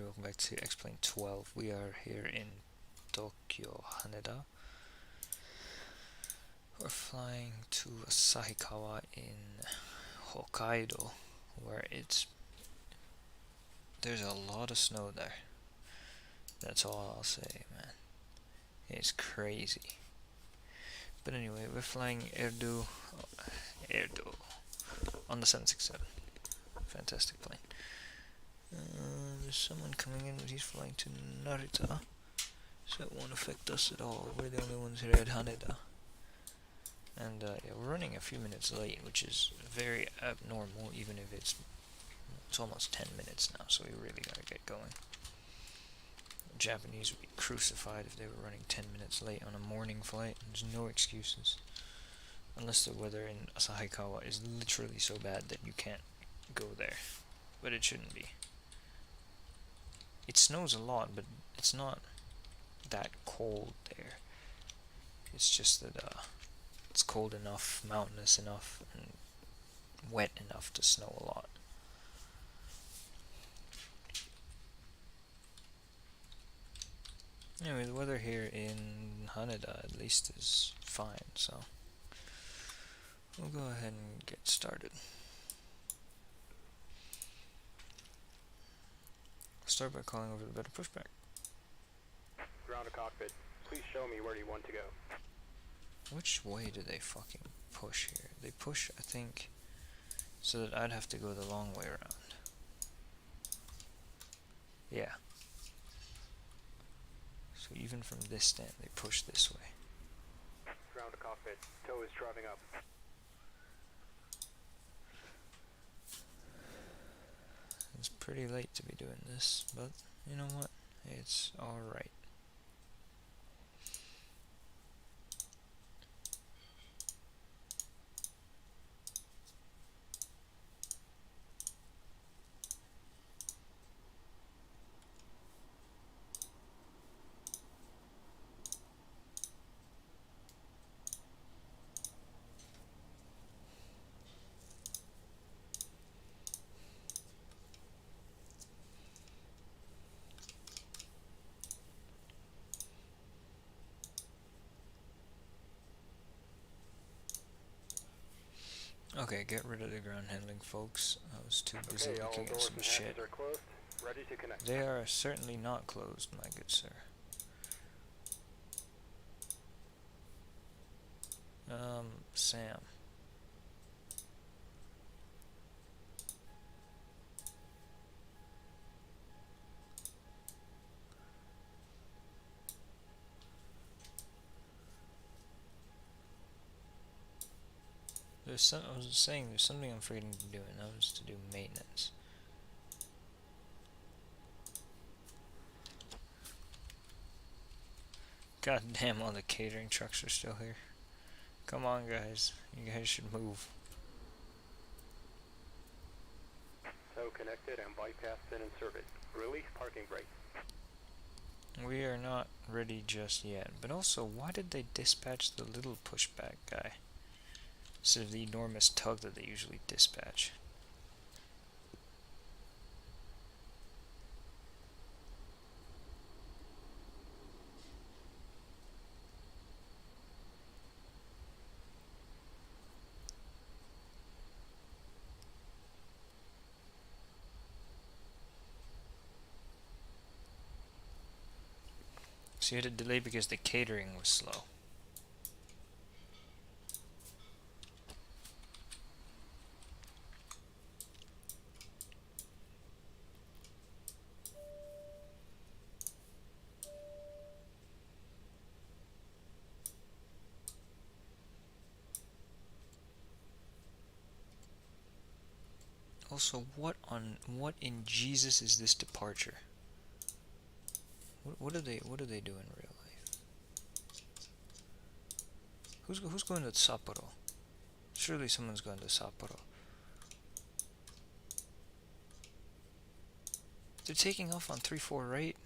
welcome back to X-Plane 12. We are here in Tokyo, Haneda. We're flying to Asahikawa in Hokkaido, where there's a lot of snow there. That's all I'll say, man. It's crazy. But anyway, we're flying Erdo on the 767. Fantastic plane. There's someone coming in, but he's flying to Narita, so it won't affect us at all. We're the only ones here at Haneda. And yeah, we're running a few minutes late, which is very abnormal, even if it's almost 10 minutes now, so we really gotta get going. The Japanese would be crucified if they were running 10 minutes late on a morning flight. There's no excuses. Unless the weather in Asahikawa is literally so bad that you can't go there. But it shouldn't be. It snows a lot, but it's not that cold there. It's just that it's cold enough, mountainous enough, and wet enough to snow a lot. Anyway, the weather here in Haneda at least is fine, so we'll go ahead and get started. I'll start by calling over the better pushback. Ground to cockpit. Please show me where you want to go. Which way do they fucking push here? They push, I think, so that I'd have to go the long way around. Yeah. So even from this stand, they push this way. Ground to cockpit. Tow is driving up. It's pretty late to be doing this, but you know what? It's alright. Okay, get rid of the ground handling, folks. I was too busy looking at some shit. Are closed. Ready to connect. They are certainly not closed, my good sir. Sam. I was saying there's something I'm forgetting to do, and that was to do maintenance. God damn, all the catering trucks are still here. Come on, guys. You guys should move. Tow connected and bypass pin inserted. Release parking brake. We are not ready just yet. But also, why did they dispatch the little pushback guy instead of the enormous tug that they usually dispatch? So you had a delay because the catering was slow. Also, what in Jesus is this departure? What do they do in real life? Who's going to Sapporo? Surely someone's going to Sapporo. They're taking off on 3-4, right?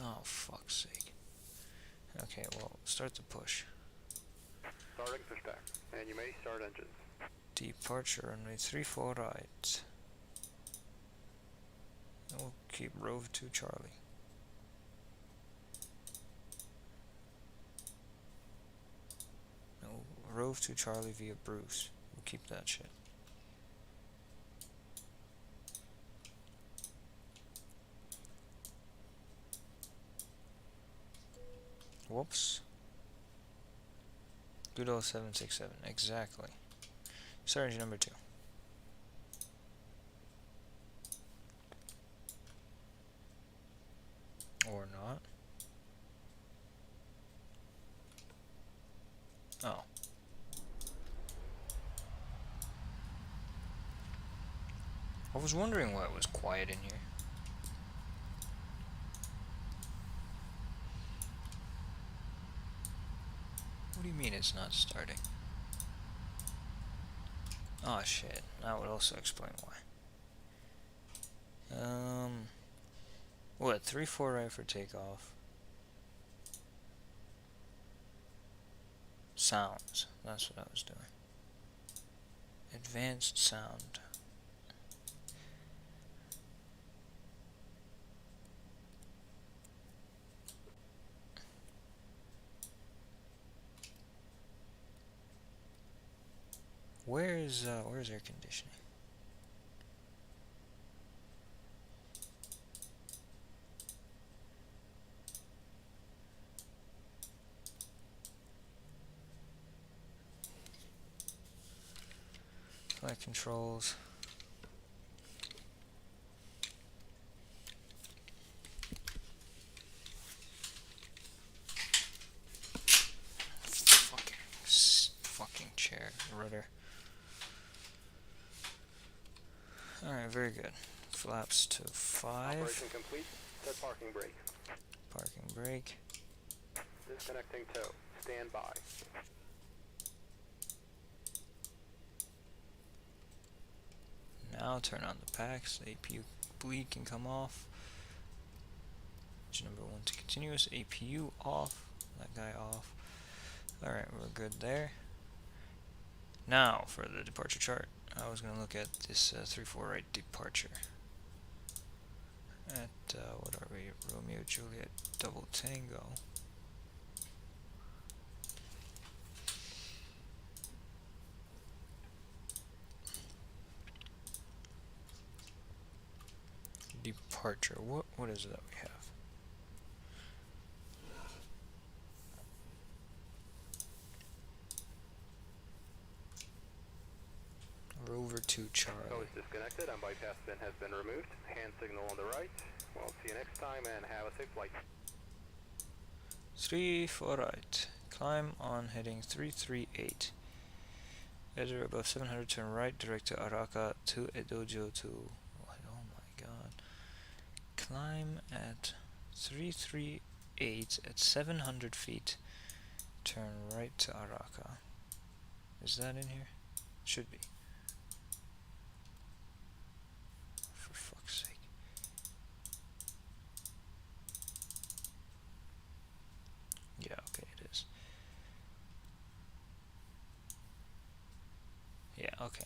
Oh, fuck's sake. Okay, well, start the push. Starting pushback, and you may start engines. Departure runway 34 right. And we'll keep Rove to Charlie. No, Rove to Charlie via Bruce. We'll keep that shit. Whoops. Good old 767. Exactly. Sergeant number 2. Or not. Oh. I was wondering why it was quiet in here. What do you mean it's not starting? Oh shit, that would also explain why. What, 3-4 right for takeoff. Sounds, that's what I was doing. Advanced sound. Where's air conditioning? Flight controls. Fucking chair, rudder. Alright, very good. Flaps to 5. Operation complete. Set parking brake. Parking brake. Disconnecting tow. Stand by. Now turn on the packs. The APU bleed can come off. Engine number 1 to continuous. APU off. That guy off. Alright, we're good there. Now for the departure chart. I was going to look at this 3-4 right departure. At, what are we? Romeo, Juliet, Double Tango. Departure. What is it that we have? Rover to Charlie. Tow is disconnected and bypass pin has been removed. Hand signal on the right. Well, see you next time and have a safe flight. 3-4 right. Climb on heading 338. Weather above 700, turn right, direct to Araka to Edojo to... Oh my god. Climb at 338 at 700 feet. Turn right to Araka. Is that in here? Should be. For fuck's sake. Yeah, okay, it is. Yeah, okay.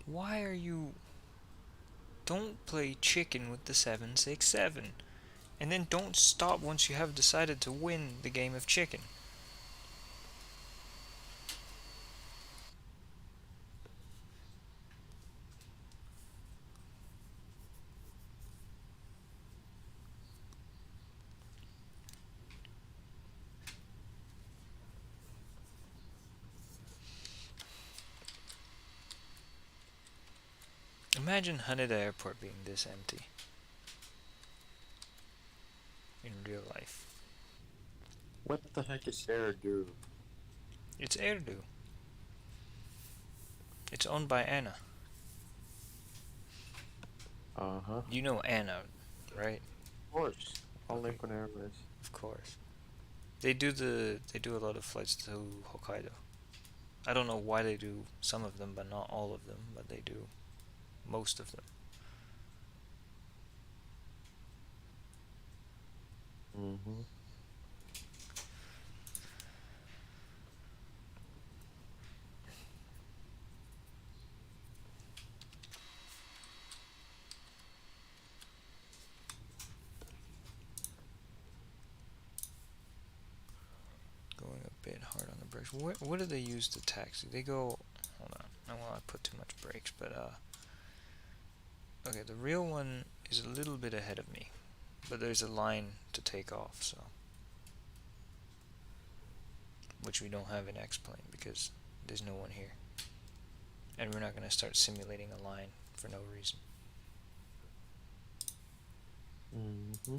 Why are you... Don't play chicken with the 767. And then don't stop once you have decided to win the game of chicken. Imagine Haneda Airport being this empty. In real life. What the heck is Airdo? It's Erdu. It's owned by Anna. Uh-huh. You know Anna, right? Of course. All Okay. Lincoln Airways. Of course. They do a lot of flights to Hokkaido. I don't know why they do some of them, but not all of them. But they do most of them. Mm-hmm. Going a bit hard on the brakes. What do they use to taxi? They go. Hold on. I don't want to put too much brakes, but okay. The real one is a little bit ahead of me, but there's a line to take off, so which we don't have in X-Plane because there's no one here, and we're not going to start simulating a line for no reason. Mm-hmm.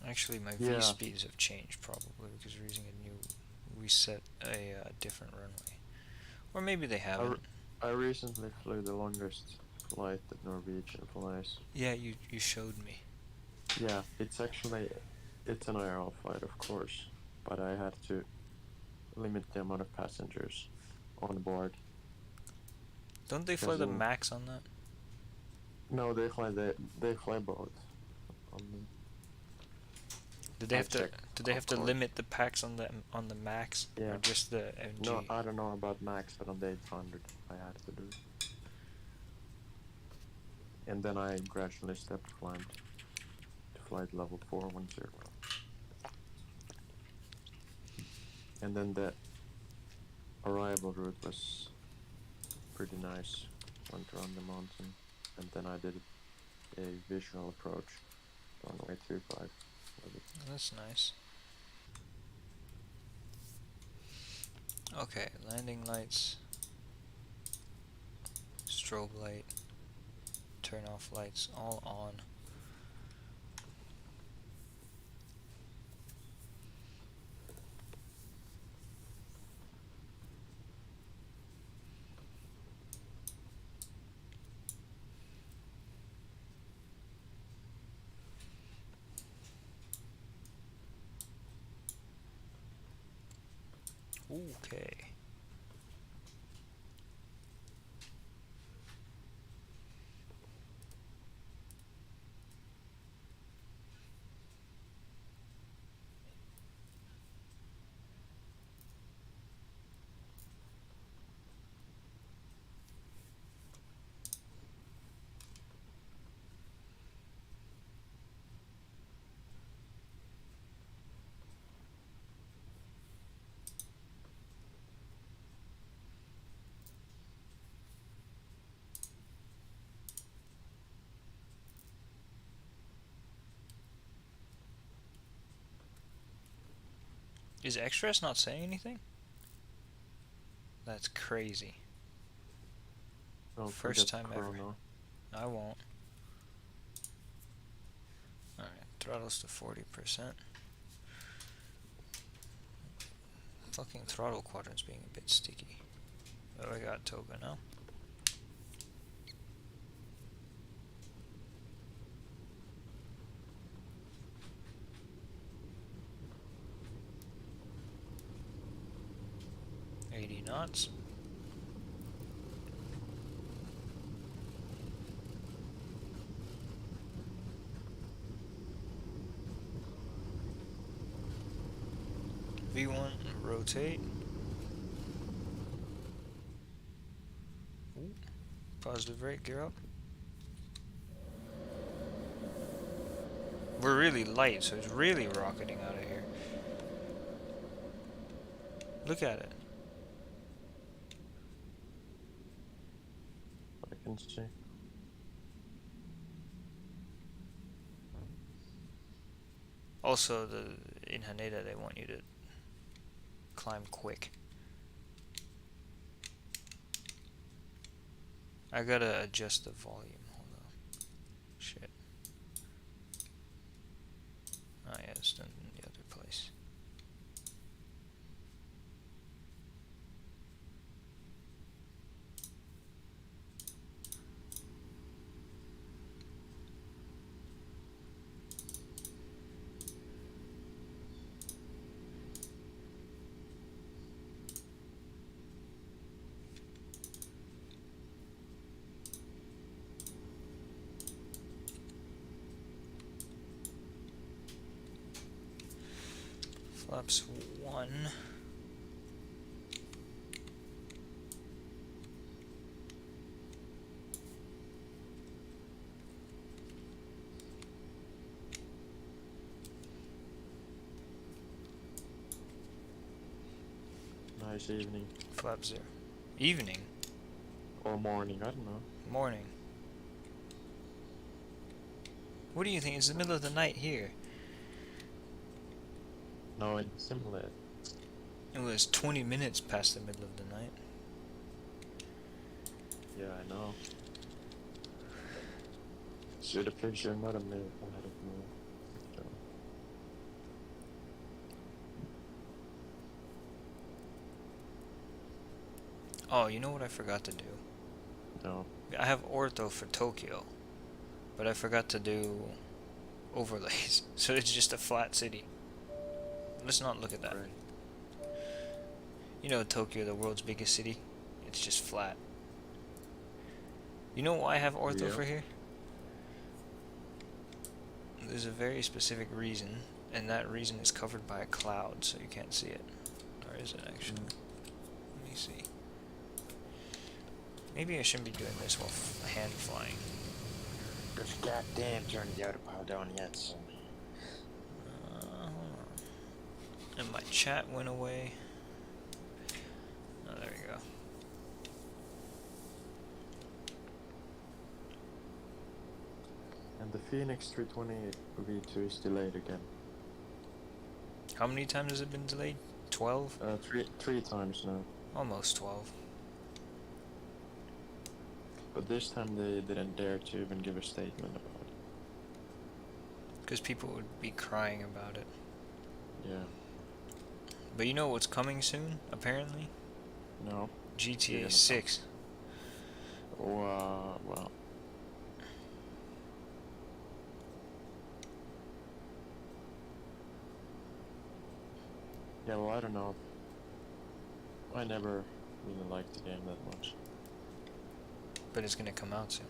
Actually, my Yeah. V speeds have changed probably because we're using a new. We set a different runway, or maybe they haven't. I recently flew the longest flight that Norwegian flies. Yeah, you showed me. Yeah, it's an IRL flight, of course, but I had to limit the amount of passengers on board. Don't they fly the max on that? No, they fly both on them. Did they have to limit the packs on the max? Yeah. Or just the MG? No, I don't know about max, but on the 800 I had to do. And then I gradually step climbed to flight level 410. And then the arrival route was pretty nice. Went around the mountain, and then I did a visual approach on runway 35. That's nice. Okay, landing lights, strobe light, turn off lights, all on. Okay. Is Express not saying anything? That's crazy. Don't First forget time ever. chrono. I won't. Alright, throttles to 40%. Fucking throttle quadrant's being a bit sticky. Oh, I got Toga now. Knots. V1 rotate. Ooh. Positive rate, gear up. We're really light, so it's really rocketing out of here. Look at it. I can see. Also, in Haneda, they want you to climb quick. I gotta adjust the volume. Hold on. Shit. Oh yeah, it's done in the other place. Flaps 1. Nice evening. Flap 0. Evening. Or morning, I don't know. Morning. What do you think? It's the middle of the night here. No, it's similar. It was 20 minutes past the middle of the night. Yeah, I know. So the picture not a minute ahead of me. So. Oh, you know what I forgot to do? No. I have ortho for Tokyo, but I forgot to do overlays. So it's just a flat city. Let's not look at that. Right. You know Tokyo, the world's biggest city? It's just flat. You know why I have ortho Yeah. for here? There's a very specific reason, and that reason is covered by a cloud, so you can't see it. Or is it actually? Let me see. Maybe I shouldn't be doing this while hand flying. Just goddamn turn the autopilot down yet, so. Hold on. And my chat went away. Oh, there we go. And the Phoenix 320 V2 is delayed again. How many times has it been delayed? 12? Three times now. Almost 12. But this time they didn't dare to even give a statement about it. Because people would be crying about it. Yeah. But you know what's coming soon, apparently? No. GTA Yeah. 6. Well. Yeah, well, I don't know. I never really liked the game that much. But it's gonna come out soon.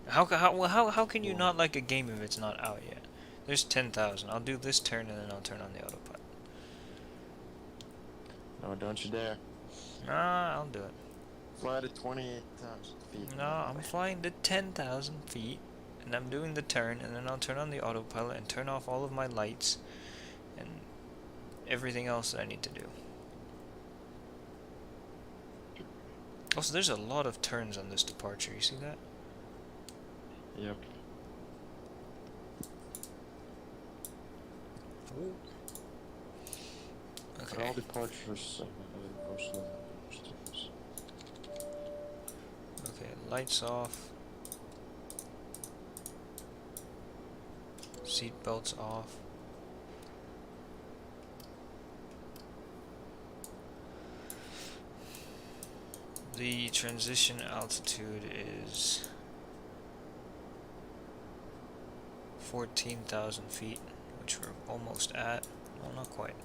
How can you Well- not like a game if it's not out yet? There's 10,000. I'll do this turn and then I'll turn on the autopilot. No, don't you dare. Nah, I'll do it. Fly to 28,000 feet. No, I'm flying to 10,000 feet, and I'm doing the turn, and then I'll turn on the autopilot and turn off all of my lights and everything else that I need to do. Also, there's a lot of turns on this departure. You see that? Yep. Ooh. All Okay. departures go slow. Okay, lights off. Seat belts off. The transition altitude is 14,000 feet, which we're almost at. Well, not quite.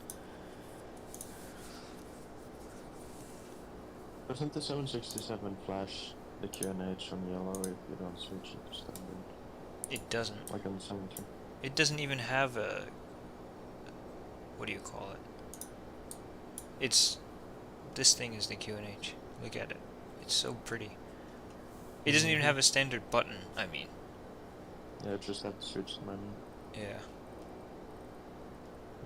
Doesn't the 767 flash the QNH on yellow if you don't switch it to standard? It doesn't. Like on the 73? It doesn't even have a... What do you call it? It's... This thing is the QNH. Look at it. It's so pretty. It doesn't even have a standard button, I mean. Yeah, just have to switch the menu. Yeah.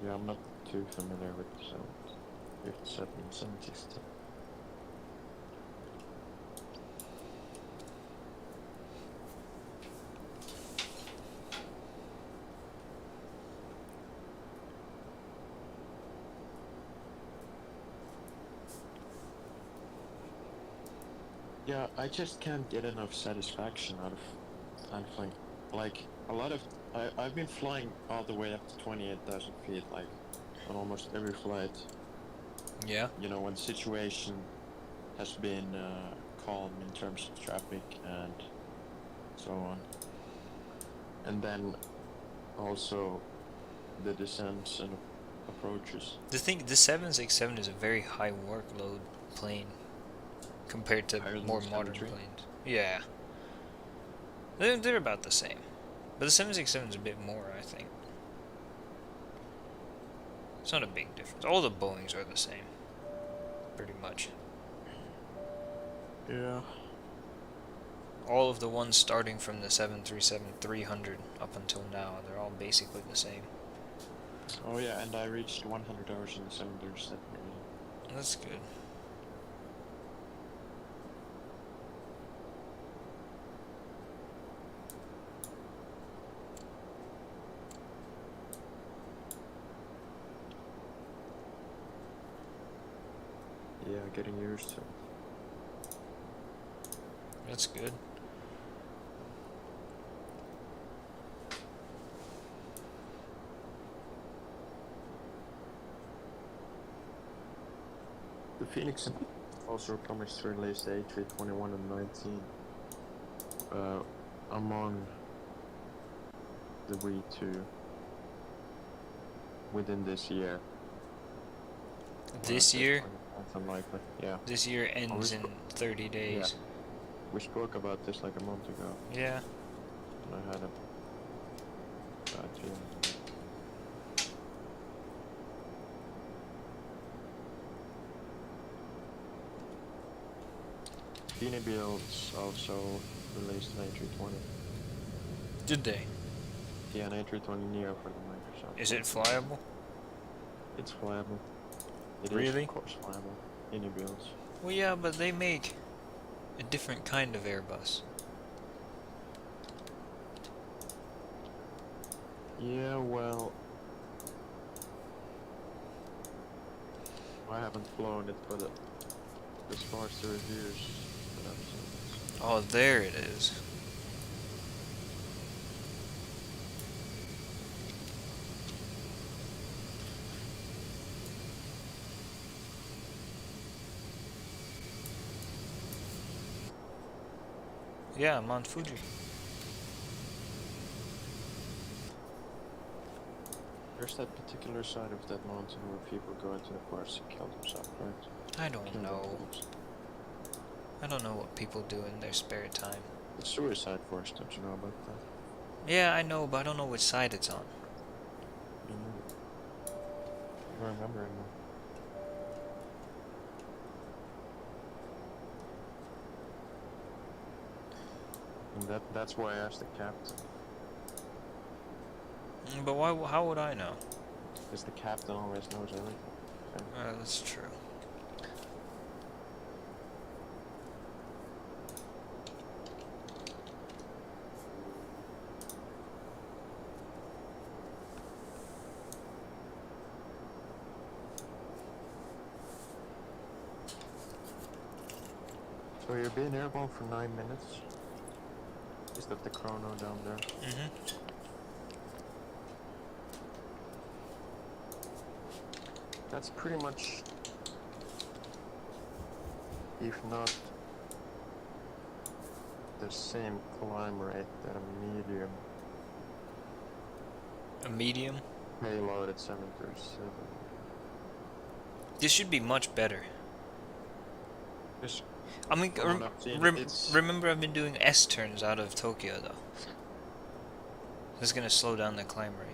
Yeah, I'm not too familiar with the 757 and 760. Yeah, I just can't get enough satisfaction out of flying. Like a lot of, I've been flying all the way up to 28,000 feet, like on almost every flight. Yeah. You know, when the situation has been calm in terms of traffic and so on. And then also the descents and approaches. The 767 is a very high workload plane compared to Higher than more the modern 73? planes. Yeah. They're about the same. But the 767 is a bit more, I think. It's not a big difference. All the Boeings are the same. Pretty much. Yeah. All of the ones starting from the 737-300 up until now, they're all basically the same. Oh yeah, and I reached 100 hours in the 737. That's good. Yeah, getting used to it. That's good. The Phoenix also promised to release the A321 and 19 among the V2 within this year. This year? That's unlikely, yeah. This year ends in 30 days. Yeah. We spoke about this like a month ago. Yeah. And I had a bad feeling. Builds also released an A320. Did they? Yeah, an A320 Neo for the Microsoft. Is it flyable? It's flyable. It Really? is, of course, flyable. Builds. Well, yeah, but they make a different kind of Airbus. Yeah, well, I haven't flown it, but as far as the reviews that I've seen. Oh, there it is. Yeah, Mount Fuji. There's that particular side of that mountain where people go into the forest and kill themselves, right? I don't know. I don't know what people do in their spare time. The suicide forest, don't you know about that? Yeah, I know, but I don't know which side it's on. I don't remember anymore. And that's why I asked the captain. But why? How would I know? Because the captain always knows everything. Okay? That's true. So you're being airborne for 9 minutes? Is that the chrono down there? Mm-hmm. That's pretty much, if not the same climb rate that a medium A medium? payload at 737. This should be much better. Just I mean, from what I've seen, it's- remember I've been doing S-turns out of Tokyo, though. This is gonna slow down the climb rate.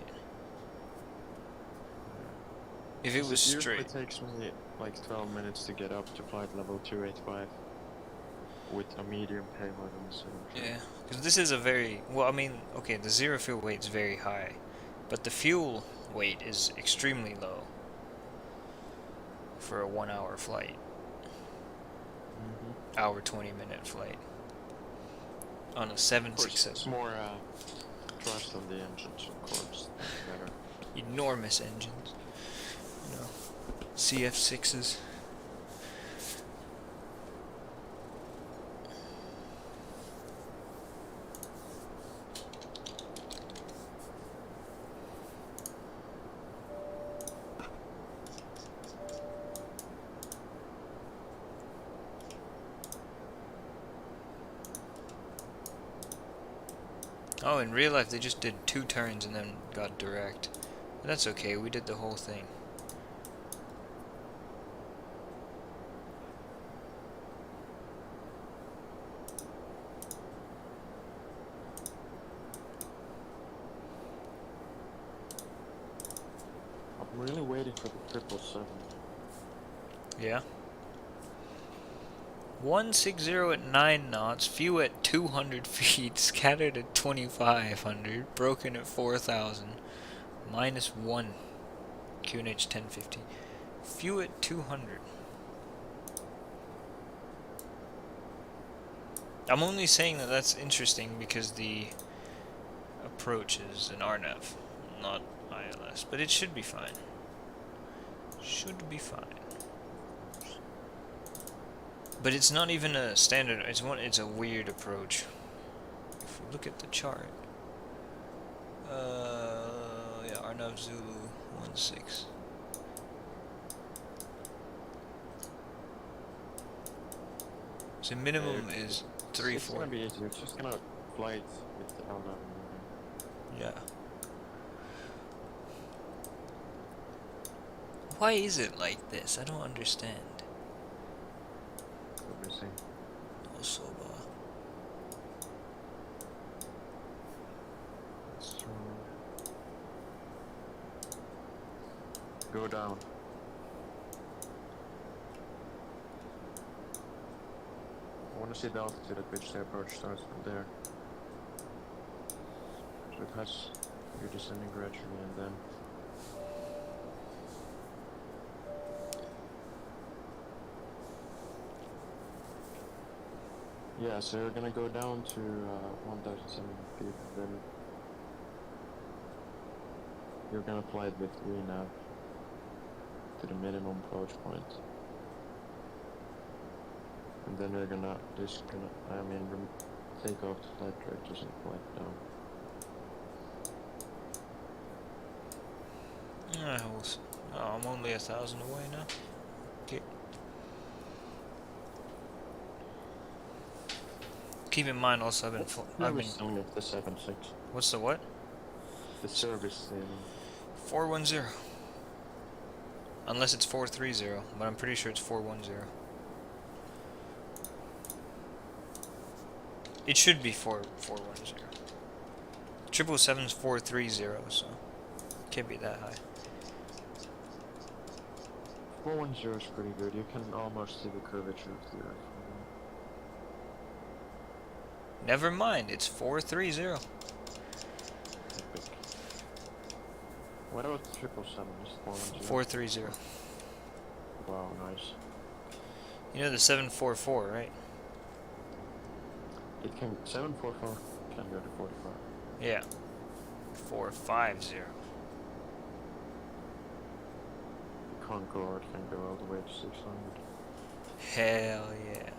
If it was usually straight. takes me like 12 minutes to get up to flight level 285 with a medium payload on the 737. Yeah, because this is a very... Well, I mean, okay, the zero fuel weight is very high, but the fuel weight is extremely low for a 1 hour flight. Hour 20-minute flight. On a Of course, 767. it's more thrust on the engines, of course. Better. Enormous engines. You know, CF6s. Oh, in real life they just did 2 turns and then got direct. But that's okay, we did the whole thing. I'm really waiting for the 777. Yeah. 160 at 9 knots, few at 200 feet, scattered at 2500, broken at 4000, -1, QNH 1050. Few at 200. I'm only saying that that's interesting because the approach is an RNAV, not ILS, but it should be fine. Should be fine. But it's not even a standard, it's a weird approach. If we look at the chart. Yeah, Arnav Zulu 16. So minimum is 3-4. It's gonna be easier. It's just gonna fly it with the L9. Yeah. Why is it like this? I don't understand. Let me see. Also, So go down. I want to see the altitude at which the approach starts from there. So it has, you're descending gradually and then yeah, so you're gonna go down to 1,700 feet and then you're gonna fly it with VNAV to the minimum approach point. And then you're gonna take off the flight directors and fly it down. I'm only 1,000 away now. Okay. Keep in mind also I've been Service ceiling of the 7.6. What's the what? The service ceiling. 410. Unless it's 430, but I'm pretty sure it's 410. It should be 410. 777's 430, so can't be that high. 410 is pretty good. You can almost see the curvature of the Earth. Never mind, it's 430. Epic. What about the 777? Is 410? 430. Wow, nice. You know the 744, right? It can 744 can go to 45. Yeah. 450. The Concorde can go all the way to 600. Hell yeah.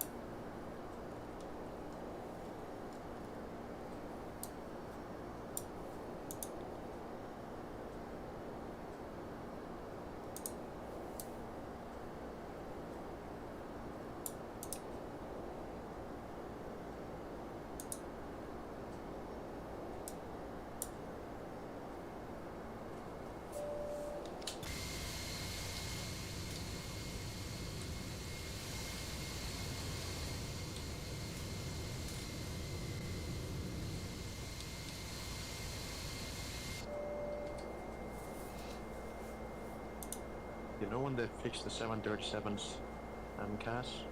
You know when they fixed the 737's MCAS?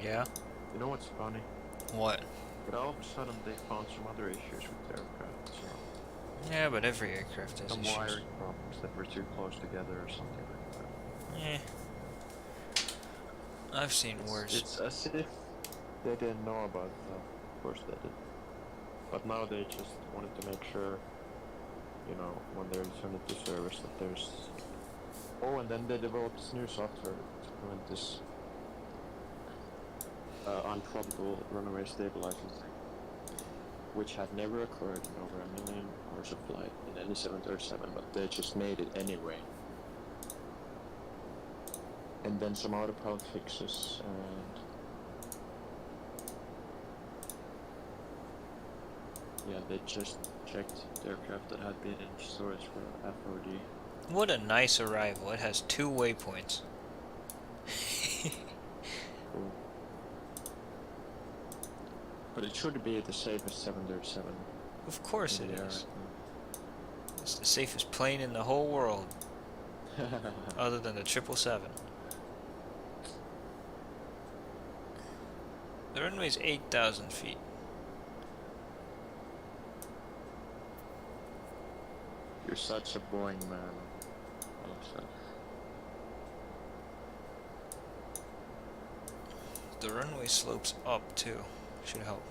Yeah? You know what's funny? What? But all of a sudden they found some other issues with the aircraft, so Yeah, but every aircraft has some issues. wiring problems that were too close together or something like that. I've seen worse. It's as if they didn't know about it. Well, of course they did. But now they just wanted to make sure, you know, when they return it to service that there's... Oh, and then they developed this new software to prevent this unprobable runaway stabilizing thing, which had never occurred in over 1 million hours of flight in any 737, but they just made it anyway. And then some autopilot fixes and Yeah, they just checked the aircraft that had been in storage for FOD. What a nice arrival. It has 2 waypoints. Cool. But it should be the safest 737 Of course in it the air is. It's the safest plane in the whole world, right now. other than the 777. The runway's 8,000 feet. You're such a boring man. Hollister. The runway slopes up too. Should help.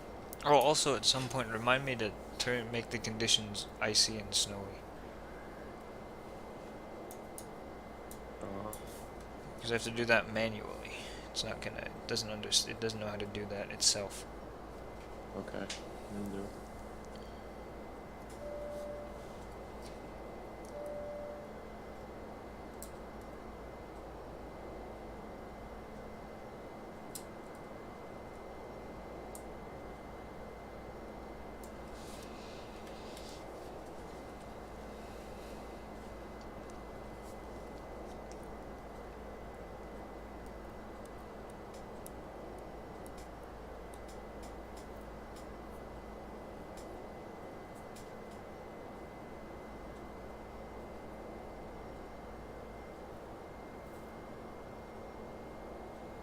Oh, also at some point remind me to make the conditions icy and snowy. Because I have to do that manually. It's not gonna. It doesn't know how to do that itself. Okay, will do.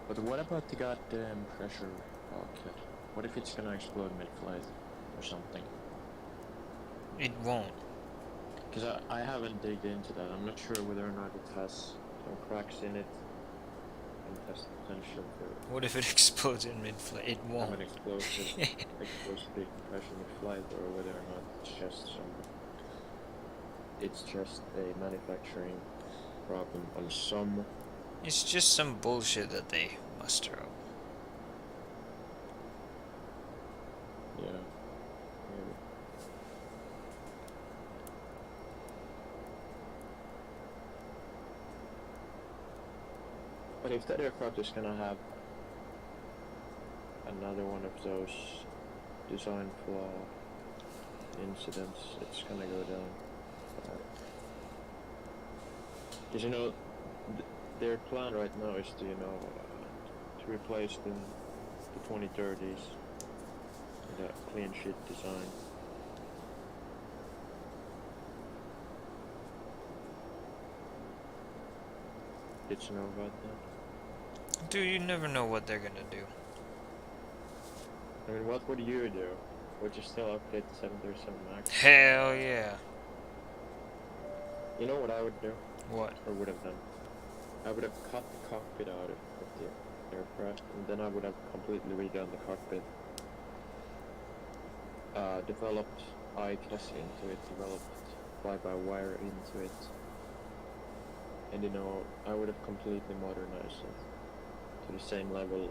But what about the goddamn pressure bulkhead? What if it's gonna explode mid-flight or something? It won't. Because I haven't digged into that. I'm not sure whether or not it has some cracks in it and has the potential to What if it explodes in mid-flight? It have won't. an explosive decompression mid-flight, or whether or not it's just a manufacturing problem on some. It's just some bullshit that they muster up. Yeah. Maybe. But if that aircraft is gonna have another one of those design flaw incidents, it's gonna go down. Because their plan right now is to to replace the 2030s with a clean sheet design. Did you know about that? Dude, you never know what they're gonna do. I mean, what would you do? Would you still update the 737 MAX? Hell yeah. You know what I would do? What? Or would have done? I would have cut the cockpit out of the aircraft, and then I would have completely redone the cockpit. Developed ICAS into it, developed fly-by-wire into it. And I would have completely modernized it to the same level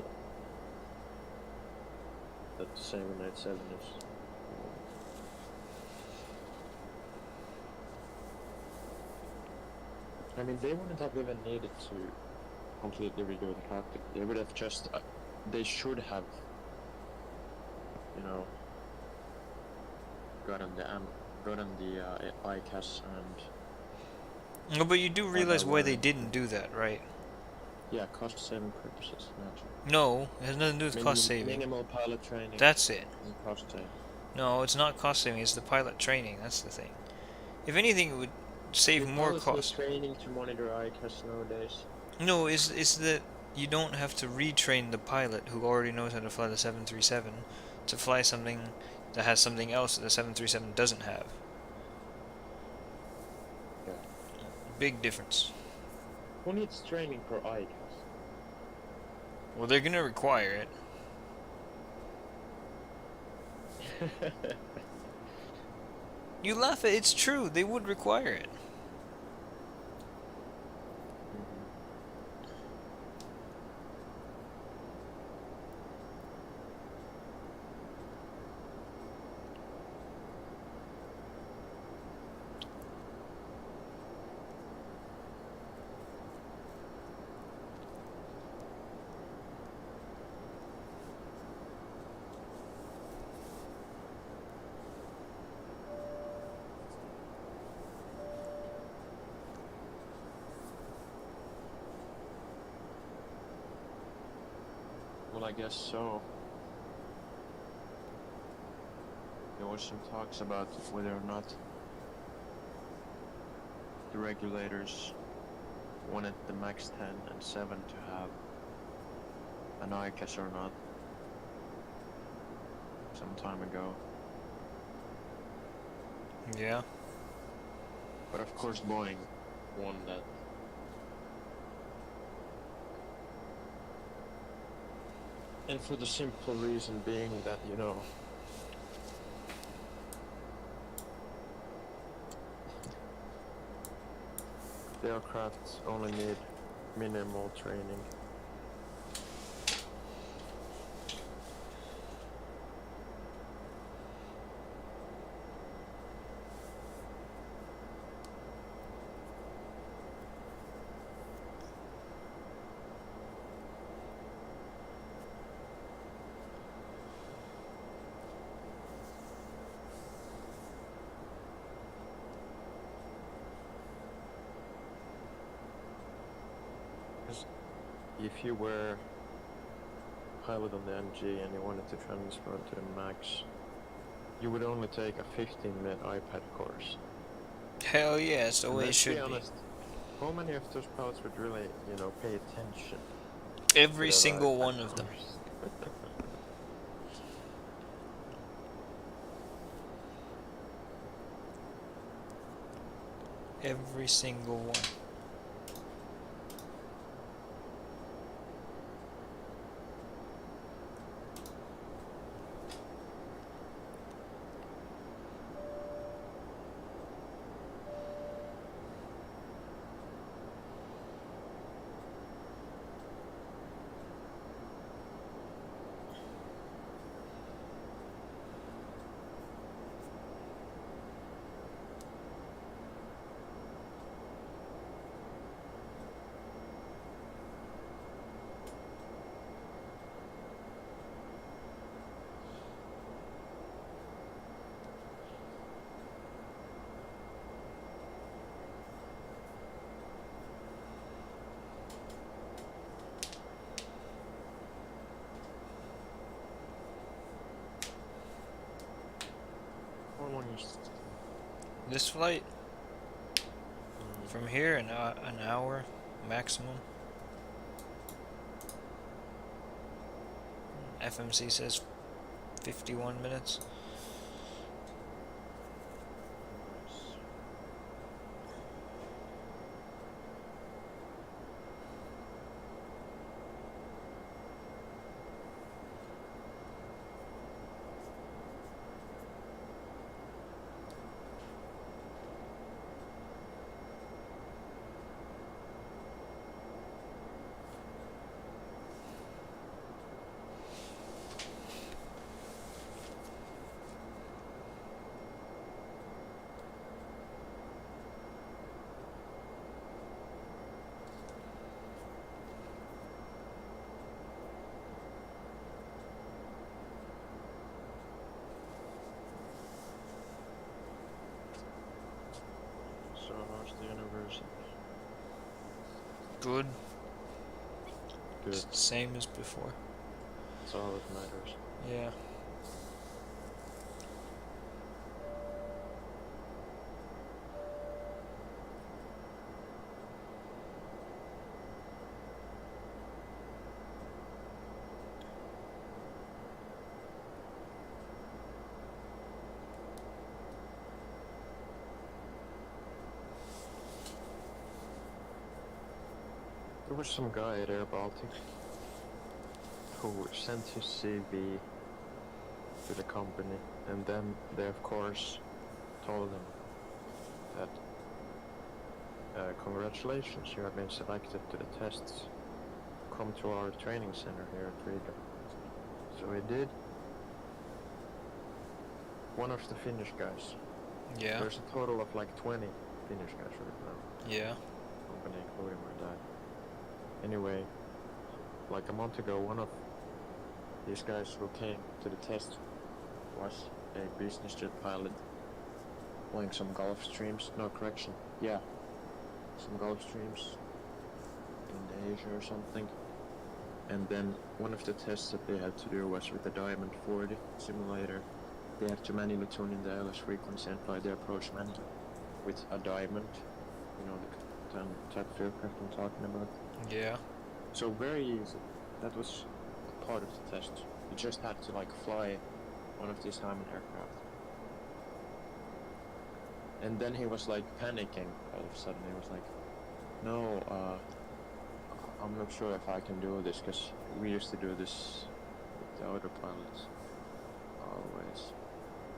that the 787 is. I mean, they wouldn't have even needed to completely redo the cockpit. They would have just, they should have, gotten the ICAS and. No, but you do realize why they didn't do that, right? Yeah, cost saving purposes, naturally. No, it has nothing to do with cost saving. Minimal pilot training. That's it. And cost saving. No, it's not cost saving, it's the pilot training, that's the thing. If anything, it would save more cost. Training to monitor ICAS nowadays. No, it's that you don't have to retrain the pilot who already knows how to fly the 737 to fly something that has something else that the 737 doesn't have. Yeah. Big difference. Who needs training for ICAS? Well, they're gonna require it. You laugh at it's true, they would require it. Well, I guess so. There was some talks about whether or not the regulators wanted the Max 10 and 7 to have an ICAS or not some time ago. Yeah. But of course Boeing won that. And for the simple reason being that, you know, the aircrafts only need minimal training. If you were pilot on the NG and you wanted to transfer to the Max, you would only take a 15-minute iPad course. Hell yeah, it's the way it Let's should be be. honest, how many of those pilots would really, you know, pay attention? Every to that single iPad one of them. course? Every single one. How long is This flight from here an hour maximum. FMC says 51 minutes. So how's the university? Good. Good. It's the same as before. That's all that matters. Yeah. There was some guy at Air Baltic who sent his CV to the company, and then they of course told him that congratulations, you have been selected to the tests. Come to our training center here at Riga. So he did. One of the Finnish guys. Yeah. There's a total of like 20 Finnish guys right now. Yeah. Company including my dad. Anyway, like a month ago, one of these guys who came to the test was a business jet pilot flying some Gulf streams. No, correction. Yeah, some Gulf streams in Asia or something. And then one of the tests that they had to do was with the Diamond 40 simulator. They had to manually tune in the ILS frequency and fly the approach manually with a Diamond. You know, the type of aircraft I'm talking about. Yeah. So very easy. That was a part of the test. You just had to like fly one of these Diamond aircraft. And then he was like panicking all of a sudden. He was like, no, I'm not sure if I can do this, because we used to do this with the autopilots always.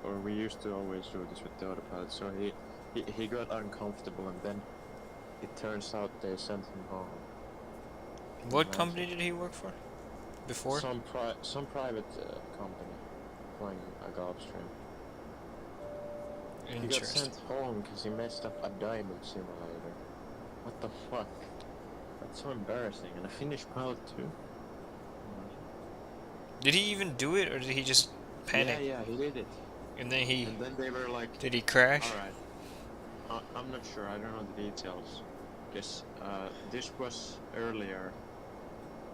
Or we used to always do this with the autopilot. So he got uncomfortable, and then it turns out they sent him home. What company did he work for? Before? Some private company flying a Gulfstream. He got Interesting. sent home because he messed up a Diamond simulator. What the fuck? That's so embarrassing. And a Finnish pilot too. Did he even do it, or did he just panic? Yeah, he did it. And then he... And then they were like, Did he crash? alright. I'm not sure, I don't know the details. Because this was earlier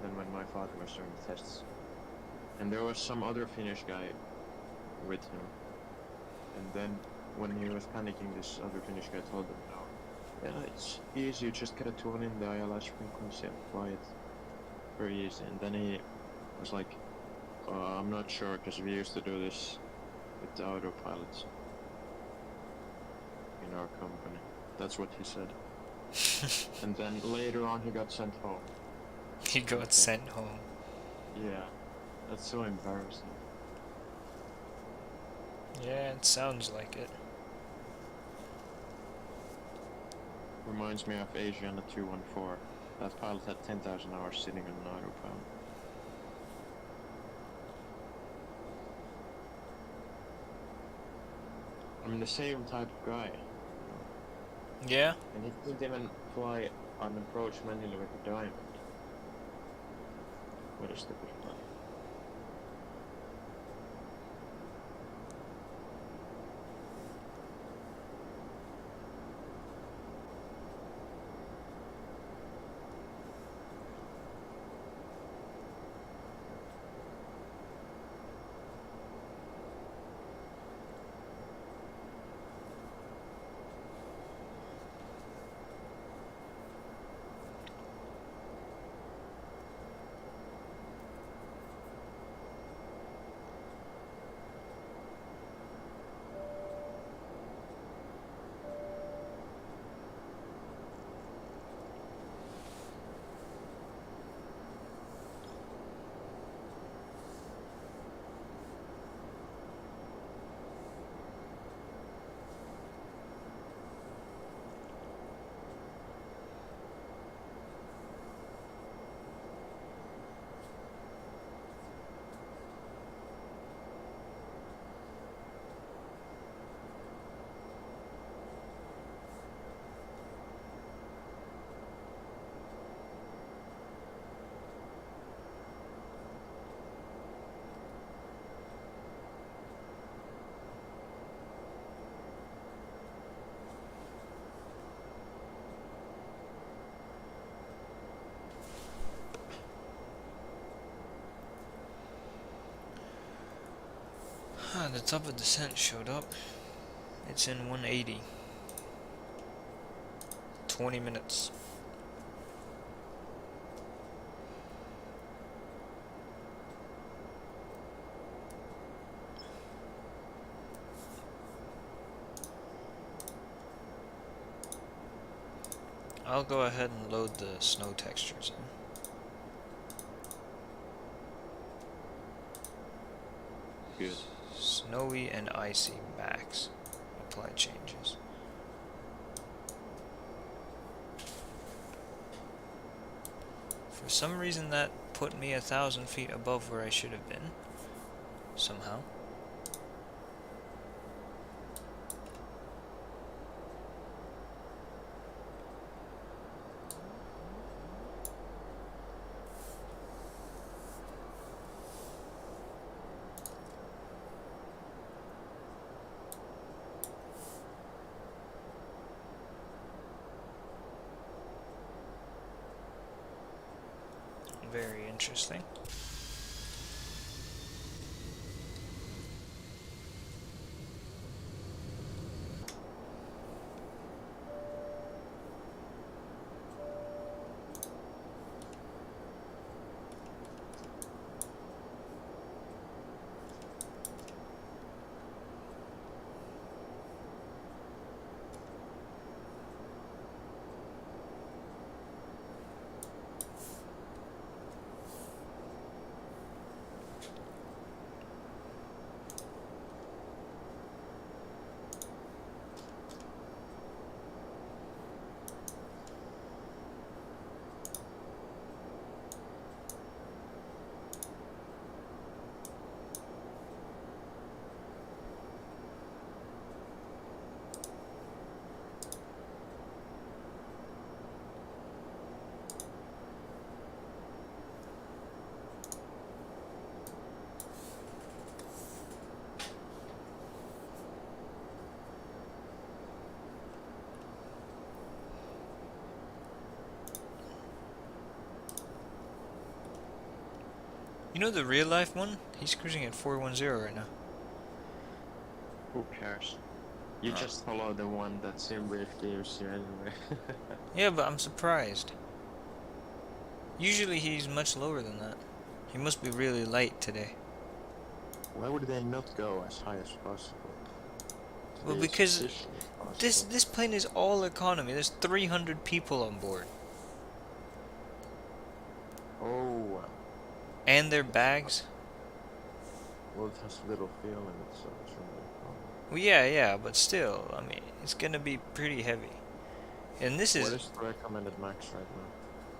than when my father was doing the tests. And there was some other Finnish guy with him. And then when he was panicking, this other Finnish guy told him, no, yeah, it's easy, you just gotta tune in the ILS frequency and fly it. Very easy. And then he was like, I'm not sure, because we used to do this with the autopilots in our company. That's what he said. And then later on he got sent home. He got sent home. Yeah, that's so embarrassing. Yeah, it sounds like it. Reminds me of Asiana 214. That pilot had 10,000 hours sitting on an autopilot. I mean, the same type of guy. Yeah? And he didn't even fly an approach manually with a Diamond. What a stupid fly. The top of descent showed up. It's in 180. 20 minutes. I'll go ahead and load the snow textures in. Good. Snowy and icy max. Apply changes. For some reason that put me 1,000 feet above where I should have been. Somehow. Very Interesting. You know the real life one? He's cruising at 410 right now. Who cares? You Oh. just follow the one that's in brief gives you anyway. Yeah, but I'm surprised. Usually he's much lower than that. He must be really light today. Why would they not go as high as possible? Well, Be as because efficient as this possible. this plane is all economy. There's 300 people on board. Oh well. And their bags. Well, it has little fuel in it, so it shouldn't be a problem. Well, yeah, but still, I mean, it's gonna be pretty heavy. And this What is, is the recommended max right now?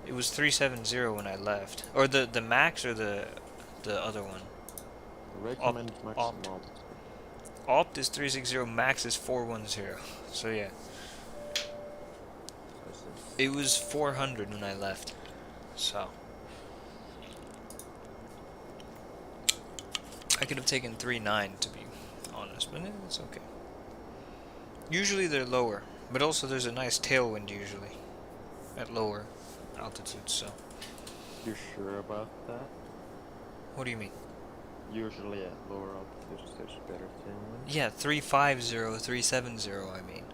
it was 370 when I left. Or the max or the other one. The recommended maximum opt. altitude. Opt is 360, max is 410. So yeah. I see. It was 400 when I left. So I could have taken 39 to be honest, but it's okay. Usually they're lower, but also there's a nice tailwind usually at lower altitudes, so. You sure about that? What do you mean? Usually at lower altitudes there's better tailwind. Yeah, 350, 370 I mean.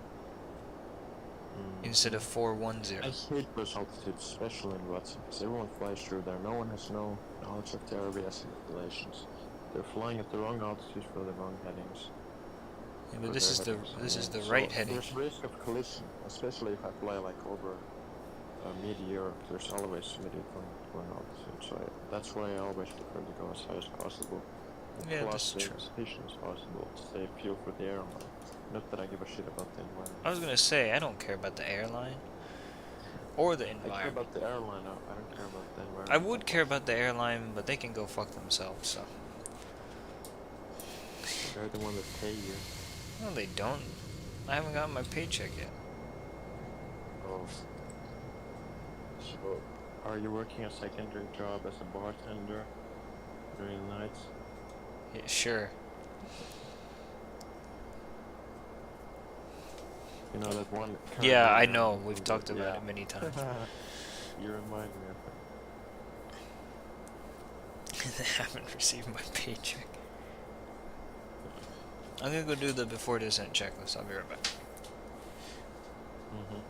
Instead of I 410. hate those altitudes, especially in Watson, because everyone flies through there. No one has no knowledge of the RVS regulations. They're flying at the wrong altitudes for the wrong headings. Yeah, but this is the So right heading. there's risk of collision, especially if I fly like over mid-Europe. There's always mid-European altitude, so that's why I always prefer to go as high as possible. And Yeah, plus that's stay true. as efficient as possible to save fuel for the airline. Not that I give a shit about the environment. I was gonna say, I don't care about the airline or the I care environment. about the airline, I don't care about the environment. I would care about the airline, but they can go fuck themselves, so. They're the one that pay you. No, they don't. I haven't gotten my paycheck yet. Oh. So, are you working a secondary job as a bartender during the nights? Yeah, sure. You know that one... Yeah, I Caribbean know. movie We've talked about yeah. it many times. You remind me of it. I haven't received my paycheck. I'm gonna go do the before descent checklist. I'll be right back. Mm-hmm.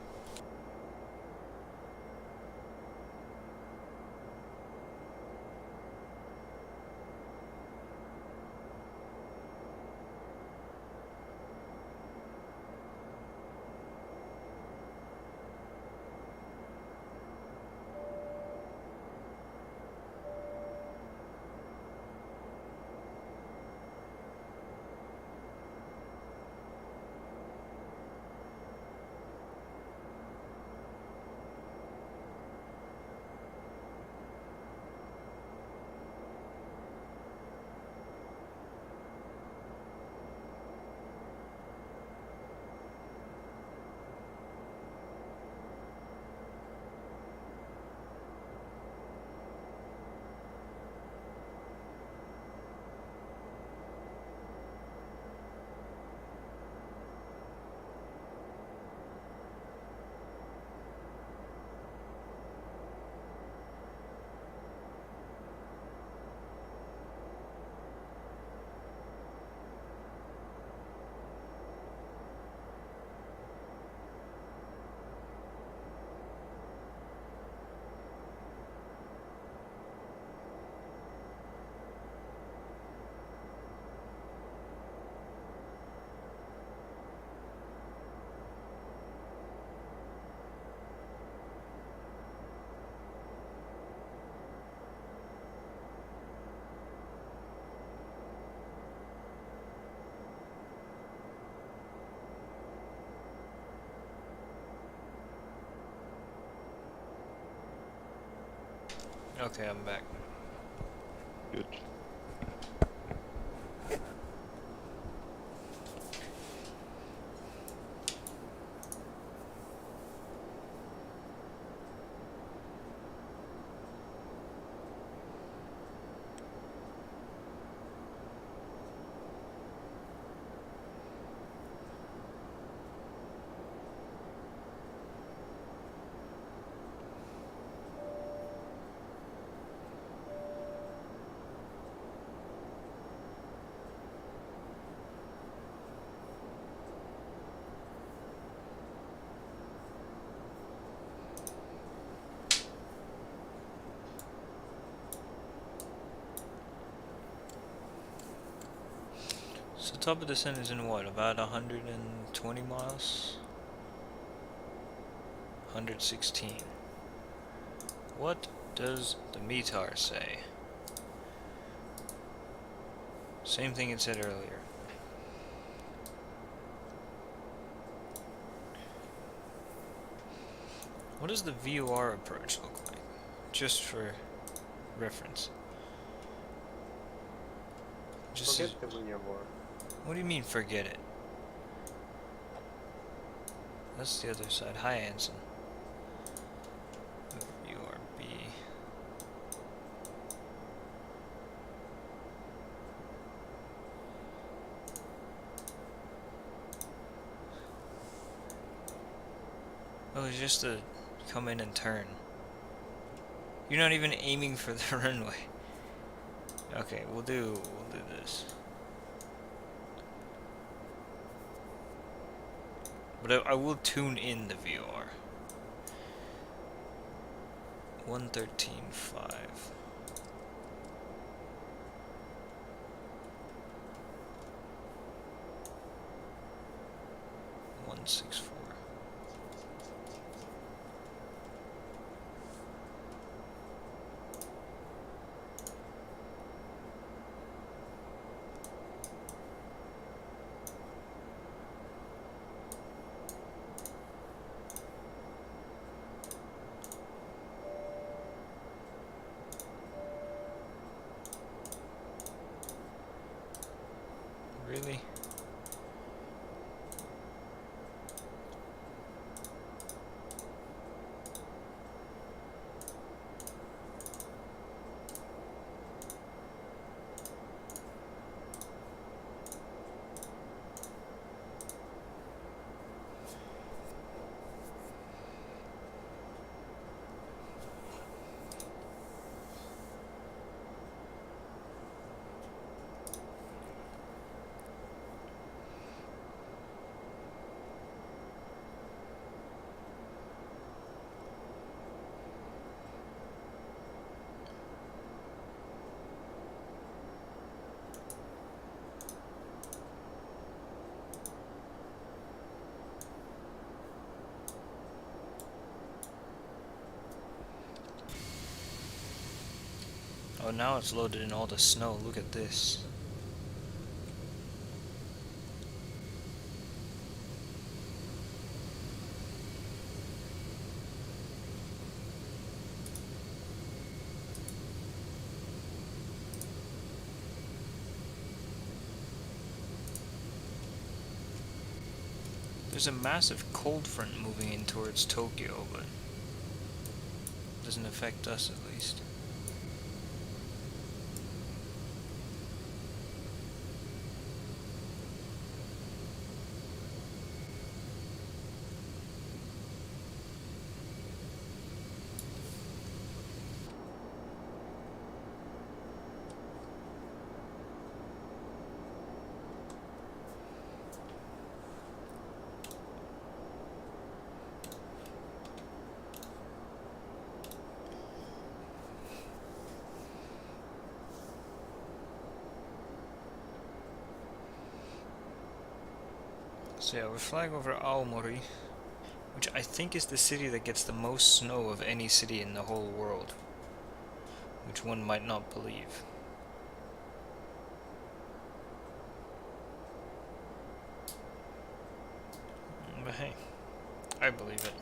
Okay, I'm back. Good. So top of the sun is in what? About 120 miles? 116. What does the METAR say? Same thing it said earlier. What does the VOR approach look like? Just for reference. Just Forget the VOR. what do you mean forget it? That's the other side. Hi, Anson. VORB. Oh, it's just to come in and turn. You're not even aiming for the runway. Okay, we'll do this. But I will tune in the VOR. 113.5. 164. Really? Oh, now it's loaded in all the snow. Look at this. There's a massive cold front moving in towards Tokyo, but it doesn't affect us at least. So yeah, we're flying over Aomori, which I think is the city that gets the most snow of any city in the whole world, which one might not believe. But hey, I believe it.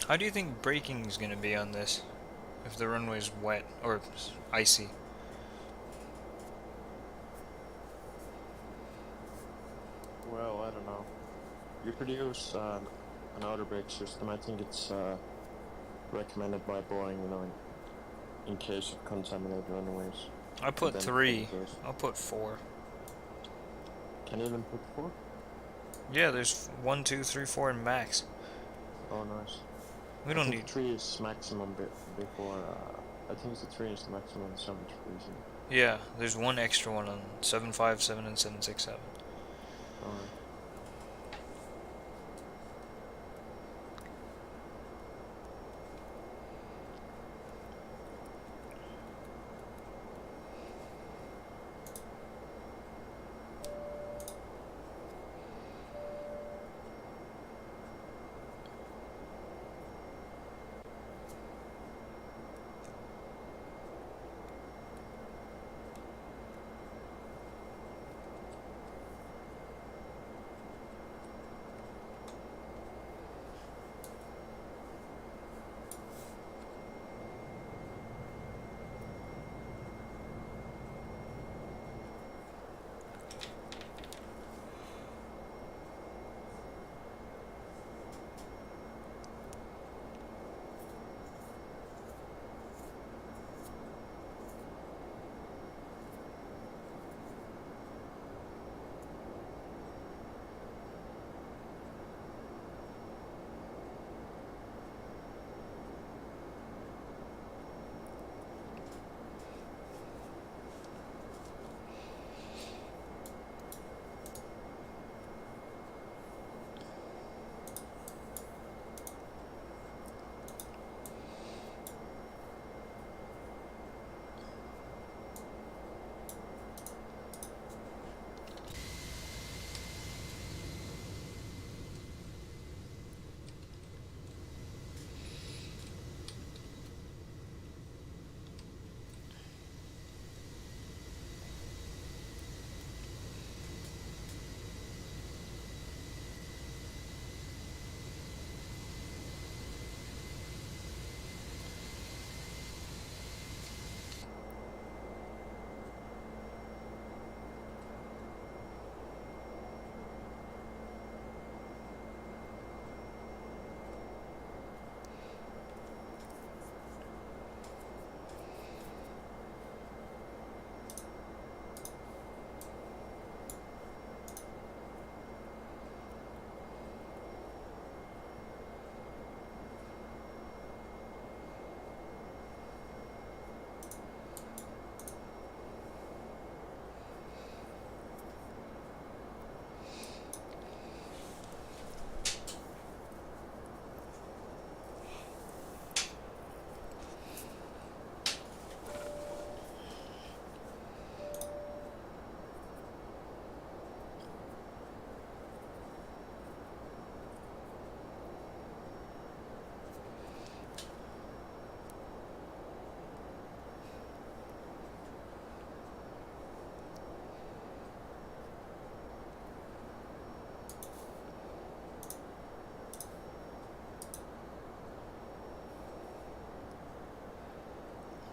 How do you think braking is going to be on this? If the runway's wet or icy? Well, I don't know. You could use an outer brake system. I think it's recommended by Boeing, you know, in case of contaminated runways. I put then 3. in case- I'll put 4. Can you even put 4? Yeah, there's 1, 2, 3, 4, and max. Oh, nice. We I don't think need. 3 is maximum before. I think the 3 is the maximum in 737. Yeah, there's one extra one on 757 and 767. Alright.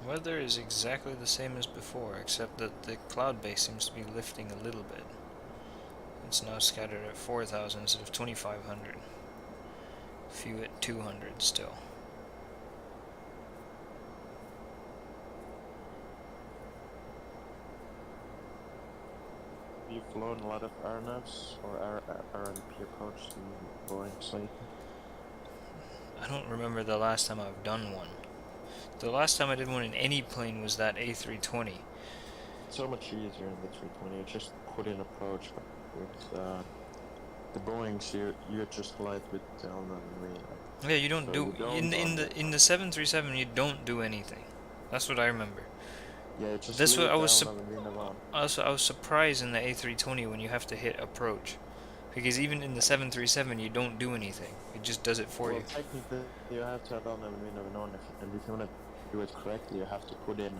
Weather is exactly the same as before, except that the cloud base seems to be lifting a little bit. It's now scattered at 4,000 instead of 2,500. Few at 200 still. Have you flown a lot of RNAVs or RNP approach in Boeing lately? I don't remember the last time I've done one. The last time I did one in any plane was that A320. It's so much easier in the 320. You just put in approach, but with the Boeings, you just glide with down and wing. Yeah, you don't So do you don't in the 737. You don't do anything. That's what I remember. Yeah, just That's leave what I it was. down and wing around. I was surprised in the A320 when you have to hit approach, because even in the 737 you don't do anything. It just does it for Well, you. technically, you have to have down and wing around, and if you want to do it correctly, you have to put in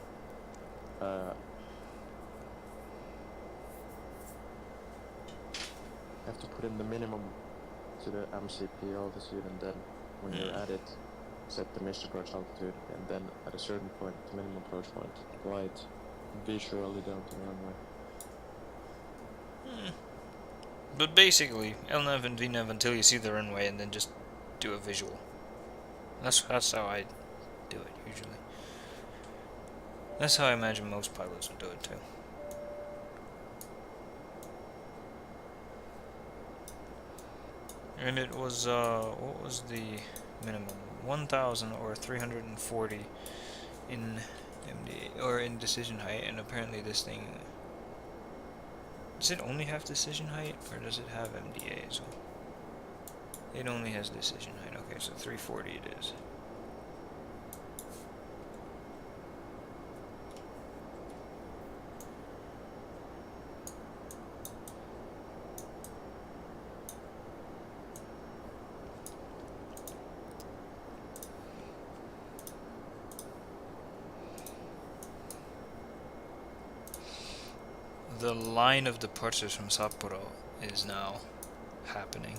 the minimum to the MCP altitude, and then when you're at it, set the mission approach altitude, and then at a certain point, the minimum approach point, glide visually down to the runway. But basically, LNAV and VNAV until you see the runway, and then just do a visual. That's how I do it usually. That's how I imagine most pilots would do it too. And it was what was the minimum? 1,000 or 340 in MDA or in decision height, and apparently this thing, does it only have decision height or does it have MDA as well? It only has decision height. Okay, so 340 it is. The line of departures from Sapporo is now happening.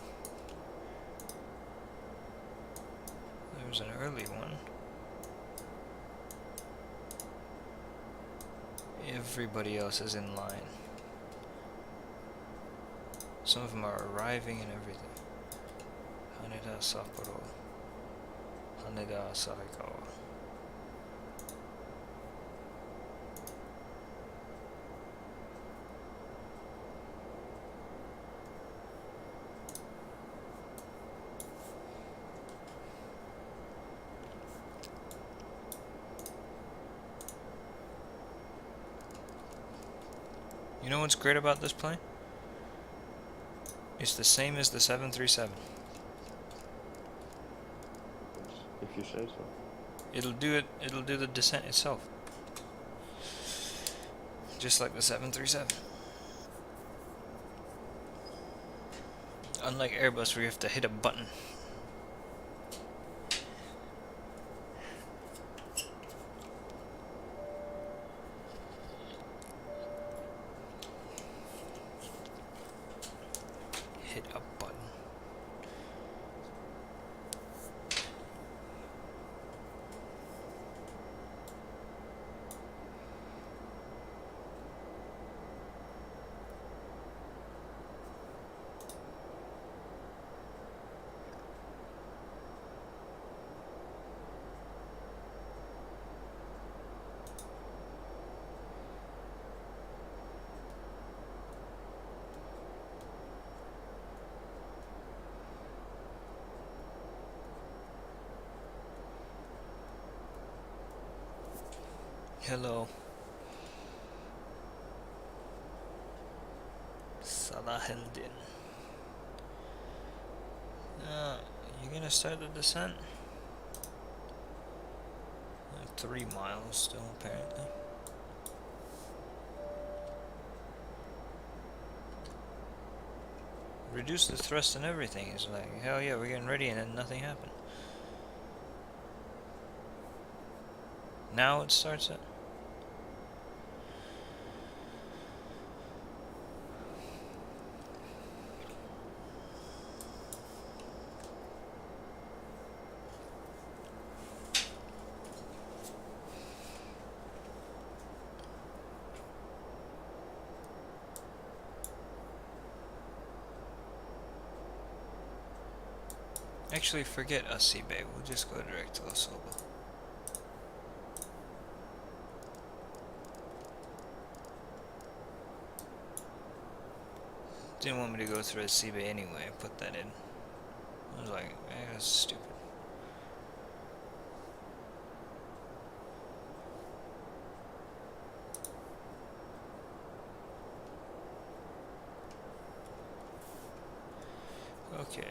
There was an early one. Everybody else is in line. Some of them are arriving and everything. Haneda, Sapporo. Haneda, Asahikawa. You know what's great about this plane? It's the same as the 737. If you say so. It'll do the descent itself. Just like the 737. Unlike Airbus where you have to hit a button. Hit a button. Hello. Salaheldin. You gonna start the descent? 3 miles still, apparently. Reduce the thrust and everything. It's like, hell yeah, we're getting ready, and then nothing happened. Now it starts it. Actually, forget Asibe. We'll just go direct to Osoba. Didn't want me to go through Asibe anyway. Put that in. I was like, that's stupid. Okay.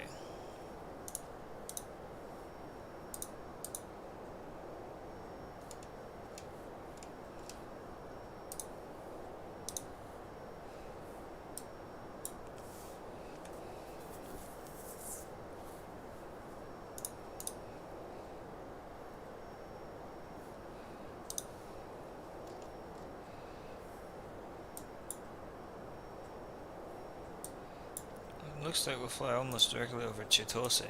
Looks like we'll fly almost directly over Chitose.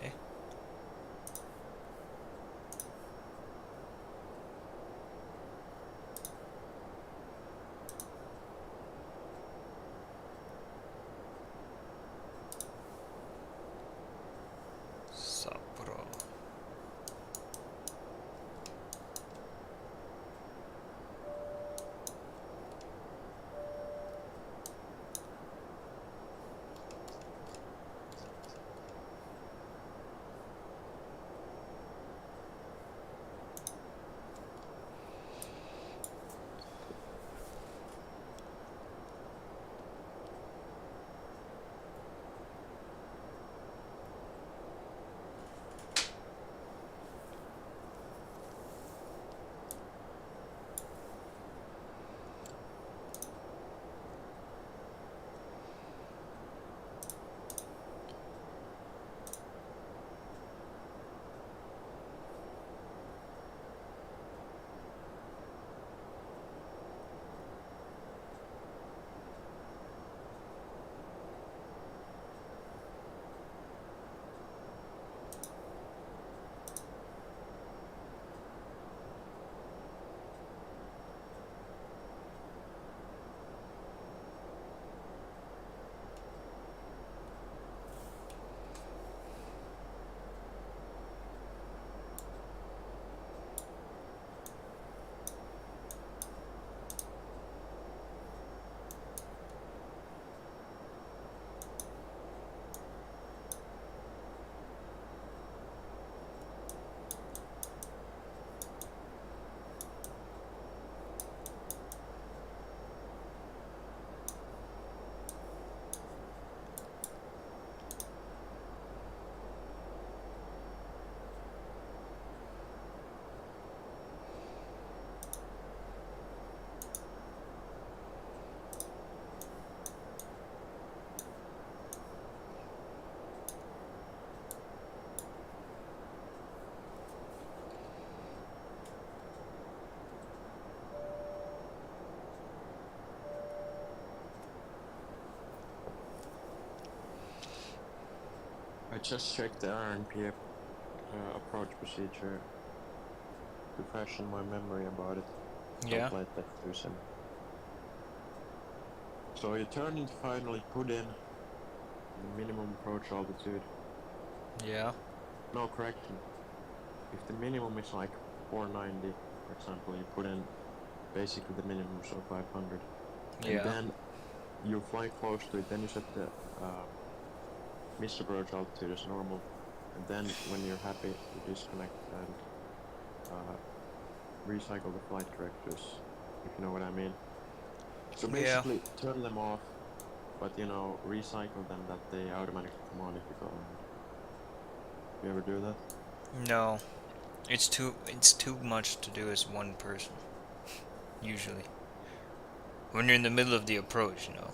just checked the RNP approach procedure to freshen my memory about it. Yeah. Don't let that do some. So you turn into finally put in the minimum approach altitude. Yeah. No, correction. If the minimum is like 490, for example, you put in basically the minimum, so 500. Yeah. And then you fly close to it, then you set the missed approach altitude as normal. And then when you're happy, you disconnect and recycle the flight directives, if you know what I mean. So basically, turn them off, but you know, recycle them that they automatically come on if you go around. You ever do that? No. It's too much to do as one person. Usually. When you're in the middle of the approach, you know.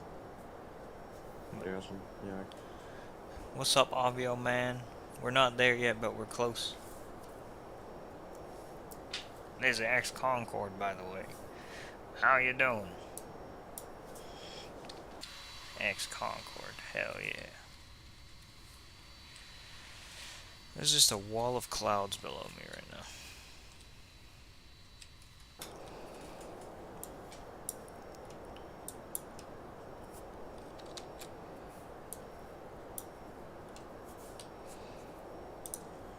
Yeah. What's up, Avioman? We're not there yet, but we're close. There's an X-Concorde, by the way. How you doing? X-Concorde, hell yeah. There's just a wall of clouds below me right now.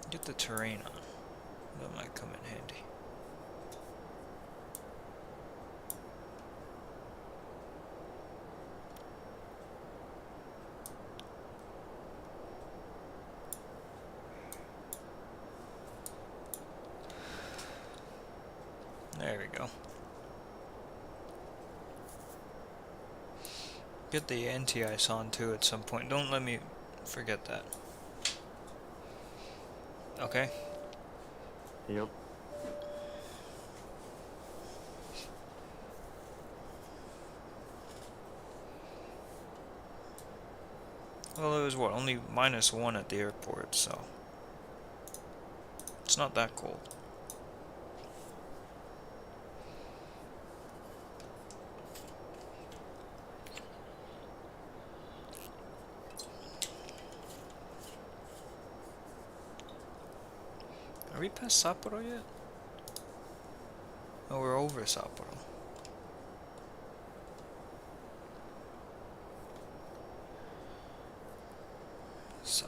Get the terrain on. That might come in handy. There we go. Get the anti-ice on too at some point. Don't let me forget that. Okay? Yep. Well, it was what? Only -1 at the airport, so it's not that cold. Are we past Sapporo yet? Oh, we're over Sapporo. Sapporo.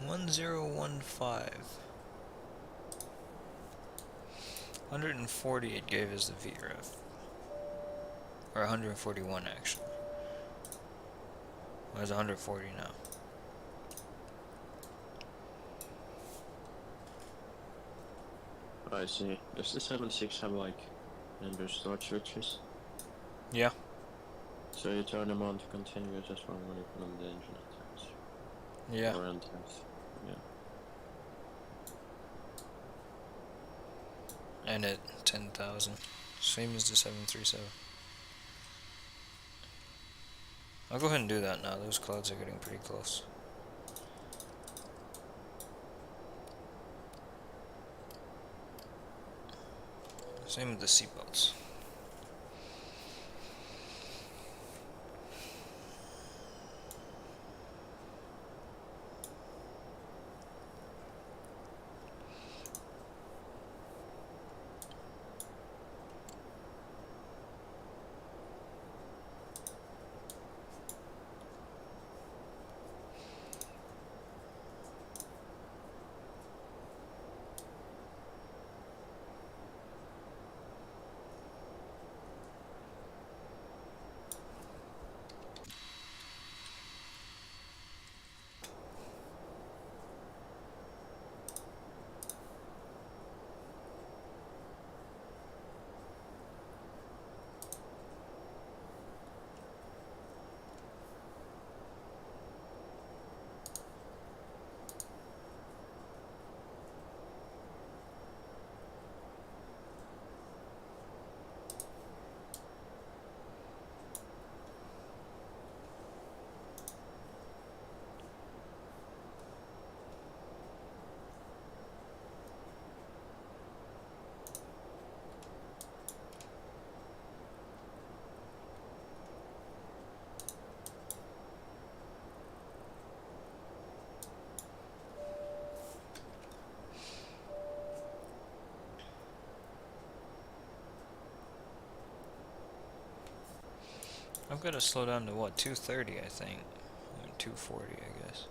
$1015. 140 it gave us the VRF. Or 141 actually. Well, it's 140 now. I see. Does the 7.6 have like ender start switches? Yeah. So you turn them on to continuous as well when you put on the engine attacks. Yeah. Or attacks. Yeah. And at 10,000. Same as the 737. I'll go ahead and do that now. Those clouds are getting pretty close. Same with the seatbelts. I've got to slow down to what, 230 I think. Or 240 I guess.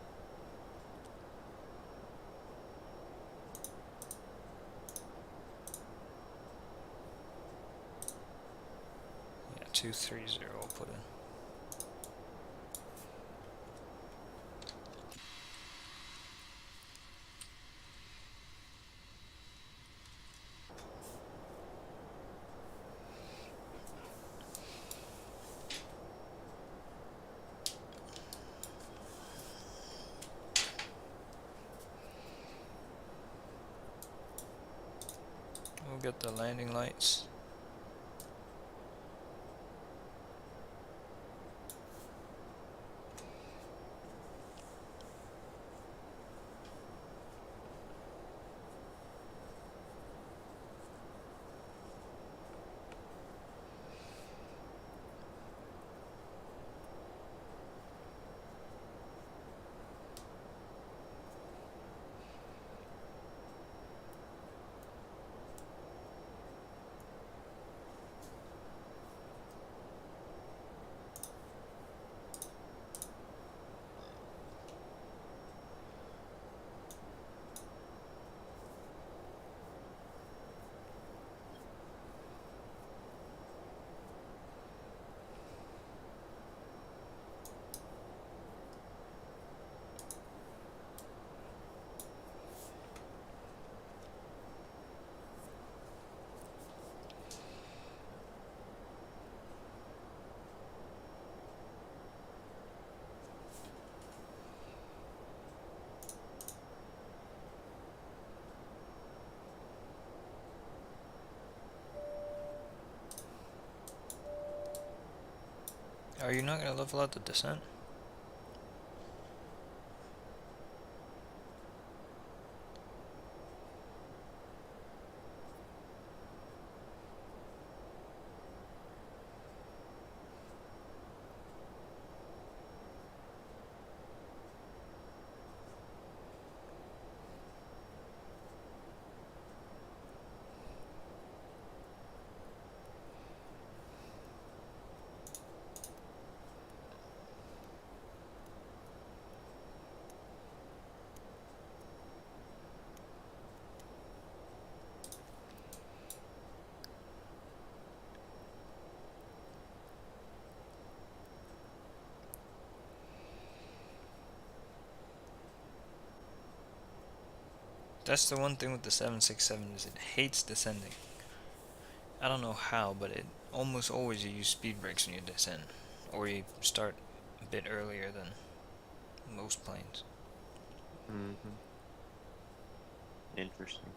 Yeah, 230 I'll put in. We'll get the landing lights. Are you not going to level out the descent? That's the one thing with the 767 is it hates descending. I don't know how, but it almost always you use speed brakes when you descend, or you start a bit earlier than most planes. Mm-hmm. Interesting.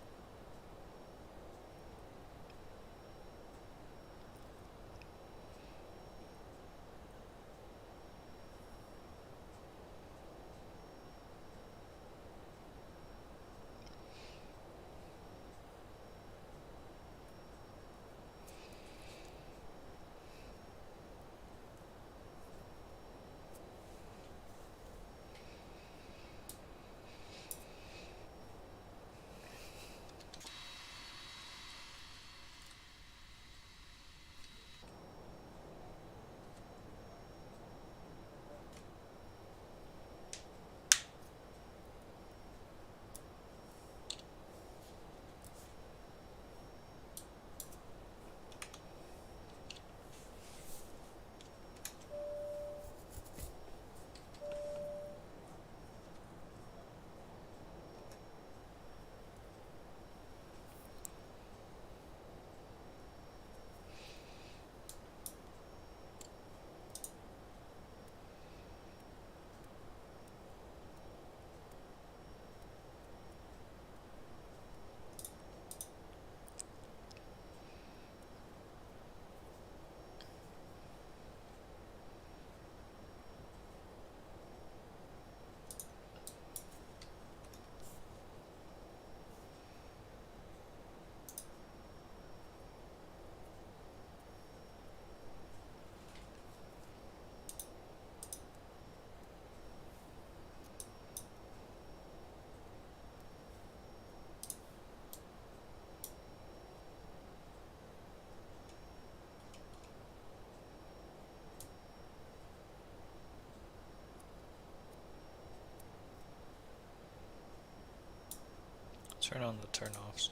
Turn on the turn-offs.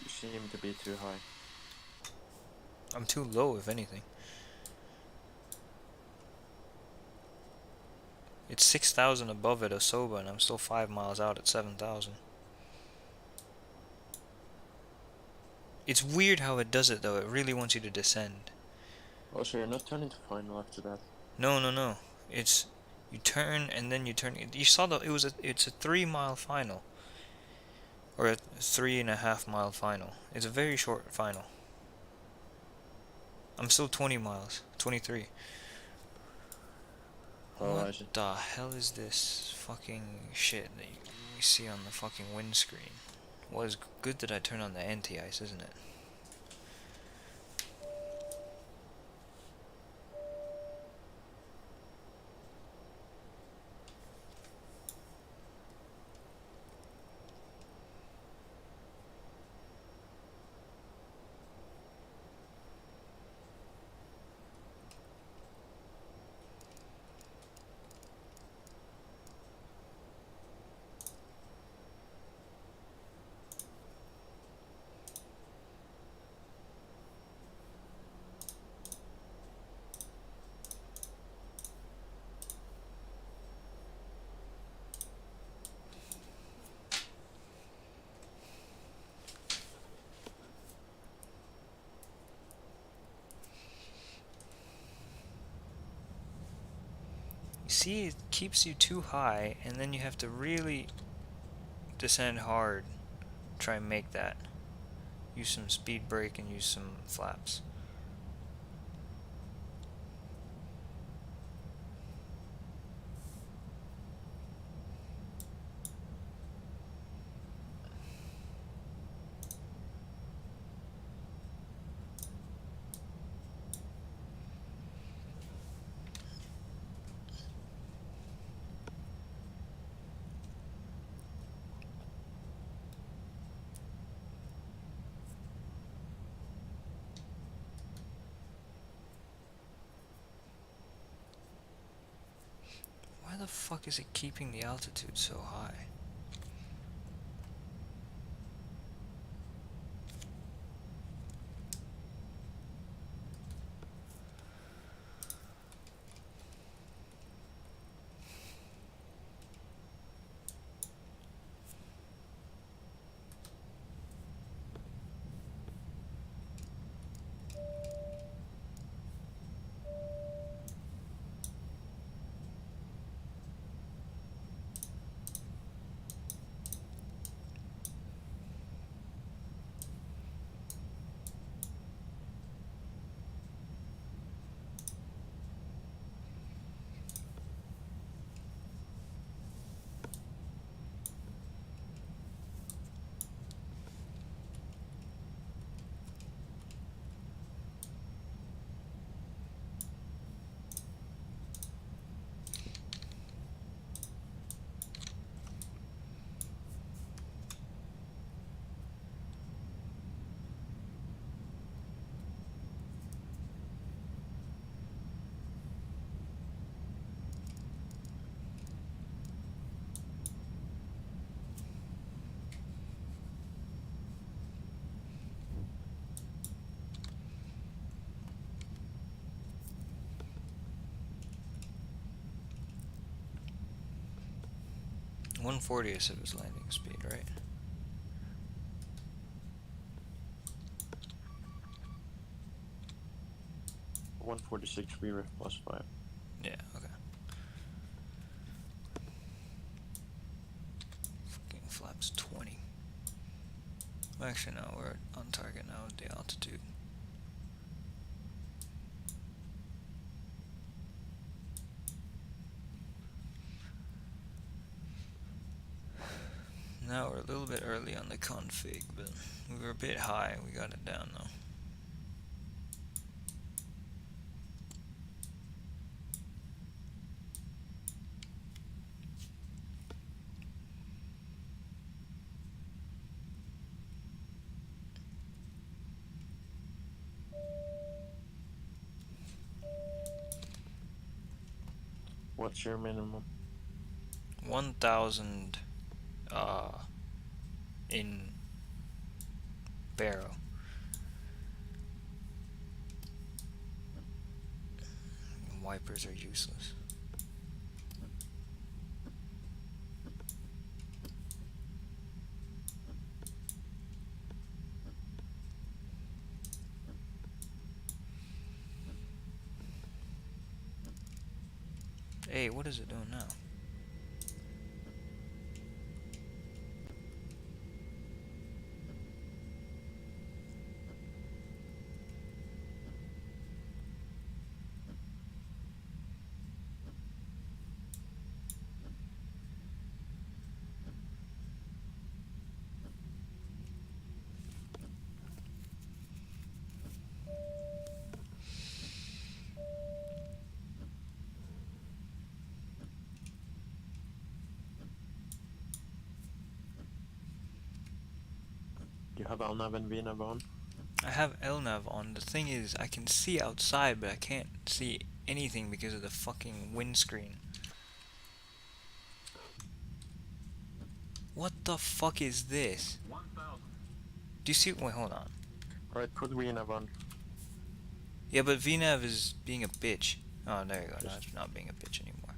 You seem to be too high. I'm too low, if anything. It's 6,000 above at Asoba, and I'm still 5 miles out at 7,000. It's weird how it does it, though. It really wants you to descend. Oh, so you're not turning to final after that? No, no, no. It's you turn and then you turn. You saw the it's a 3 mile final, or a 3.5 mile final. It's a very short final. I'm still 20 miles, 23. Oh, I What see. the hell is this fucking shit that you see on the fucking windscreen? Well, it's good that I turned on the anti-ice, isn't it? You see, it keeps you too high, and then you have to really descend hard. Try and make that. Use some speed brake and use some flaps. Why the fuck is it keeping the altitude so high? .140 I said was landing speed, right? 146 rear +5. Yeah, okay. Fucking flaps 20. Actually, no, we're on target now with the altitude. Now we're a little bit early on the config, but we were a bit high. We got it down though. What's your minimum? 1,000 in barrel. Wipers are useless. Hey, what is it doing now? You have Alnav and Vinav on? I have LNAV on. The thing is, I can see outside, but I can't see anything because of the fucking windscreen. What the fuck is this? 1,000. Do you see? Wait, hold on. Alright, put Vinav on. Yeah, but VNAV is being a bitch. Oh, there you go. No, Just- it's not being a bitch anymore.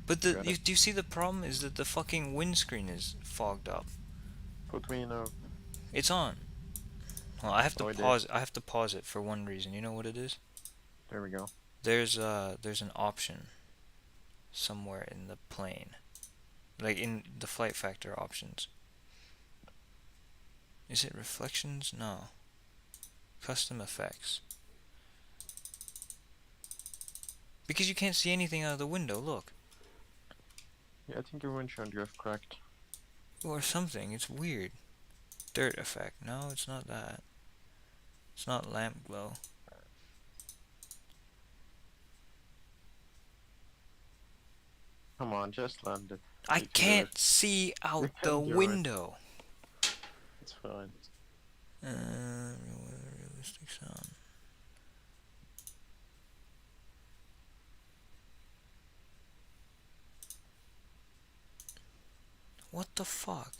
But Got it. do you see the problem is that the fucking windscreen is fogged up. Put Vinav. It's on. Well, I have to Oh, it is. pause. I have to pause it for one reason. You know what it is? There we go. There's an option somewhere in the plane, like in the flight factor options. Is it reflections? No. Custom effects. Because you can't see anything out of the window. Look. Yeah, I think your windshield just cracked. Or something. It's weird. Dirt effect. No, it's not that. It's not lamp glow. Come on, just land it. I You can do can't it. see out You the can do it. window. It's fine. Realistic sound. What the fuck?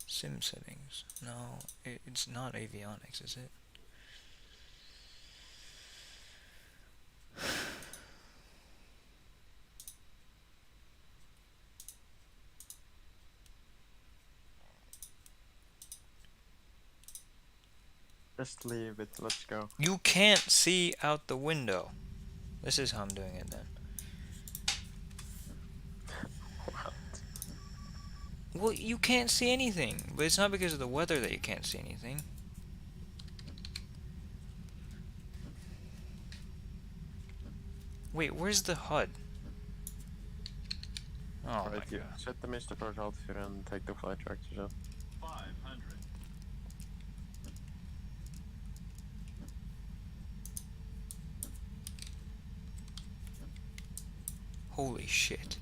Sim settings. No, it's not avionics, is it? Just leave it. Let's go. You can't see out the window. This is how I'm doing it then. What? Well, you can't see anything, but it's not because of the weather that you can't see anything. Wait, where's the HUD? Oh Alright, my you god. set the Mr. First altitude and take the flight tractors up. 500. Holy shit.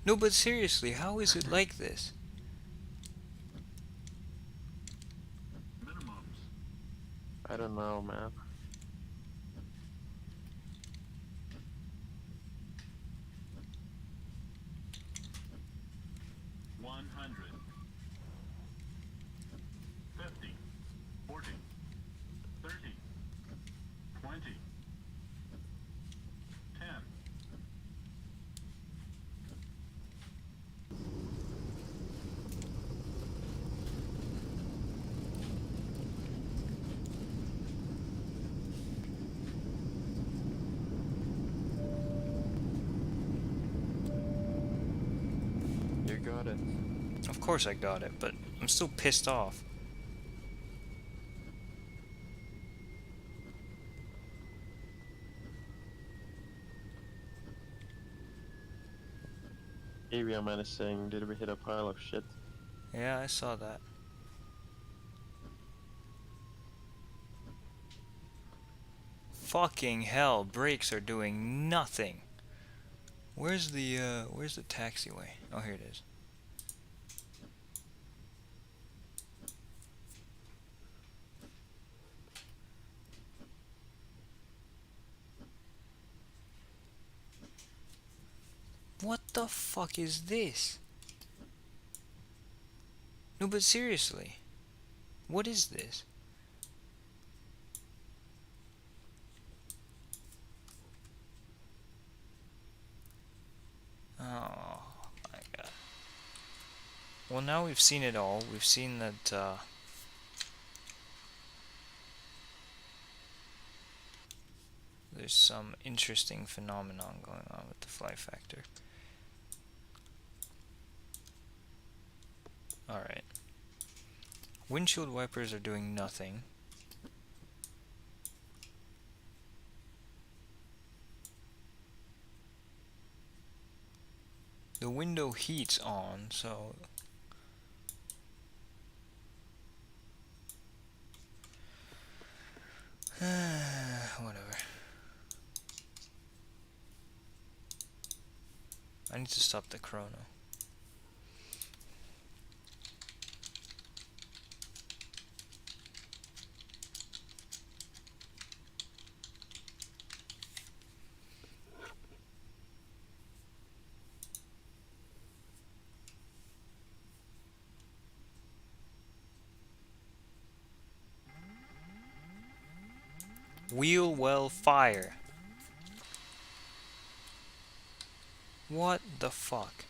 No, but seriously, how is it like this? Minimums. I don't know, man. One hundred. 50. 40. 30. 20. 10. You got it. Of course I got it, but I'm still pissed off. Avioman is saying, did we hit a pile of shit? Yeah, I saw that. Fucking hell, brakes are doing nothing. Where's the taxiway? Oh, here it is. What the fuck is this? No, but seriously. What is this? Oh my god. Well, now we've seen it all. We've seen that, there's some interesting phenomenon going on with the fly factor. Alright. Windshield wipers are doing nothing. The window heat's on, so... whatever. I need to stop the chrono. Wheel well fire. What the fuck?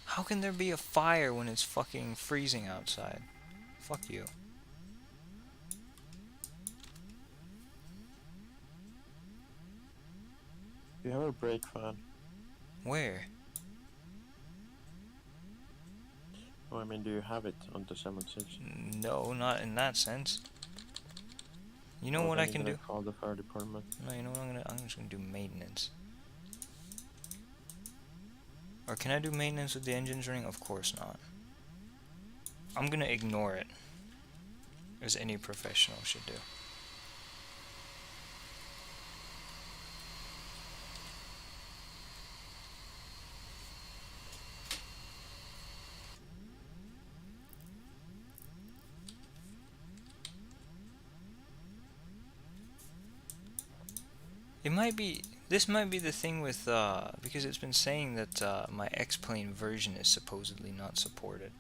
How can there be a fire when it's fucking freezing outside? Fuck you. Do you have a brake fan? Where? Oh, I mean, do you have it on the 7.6? No, not in that sense. You know Well, what then I you're can gonna do? Call the fire department. No, you know what I'm just gonna do maintenance. Or can I do maintenance with the engines running? Of course not. I'm gonna ignore it, as any professional should do. It might be, this might be the thing with, because it's been saying that my X-Plane version is supposedly not supported.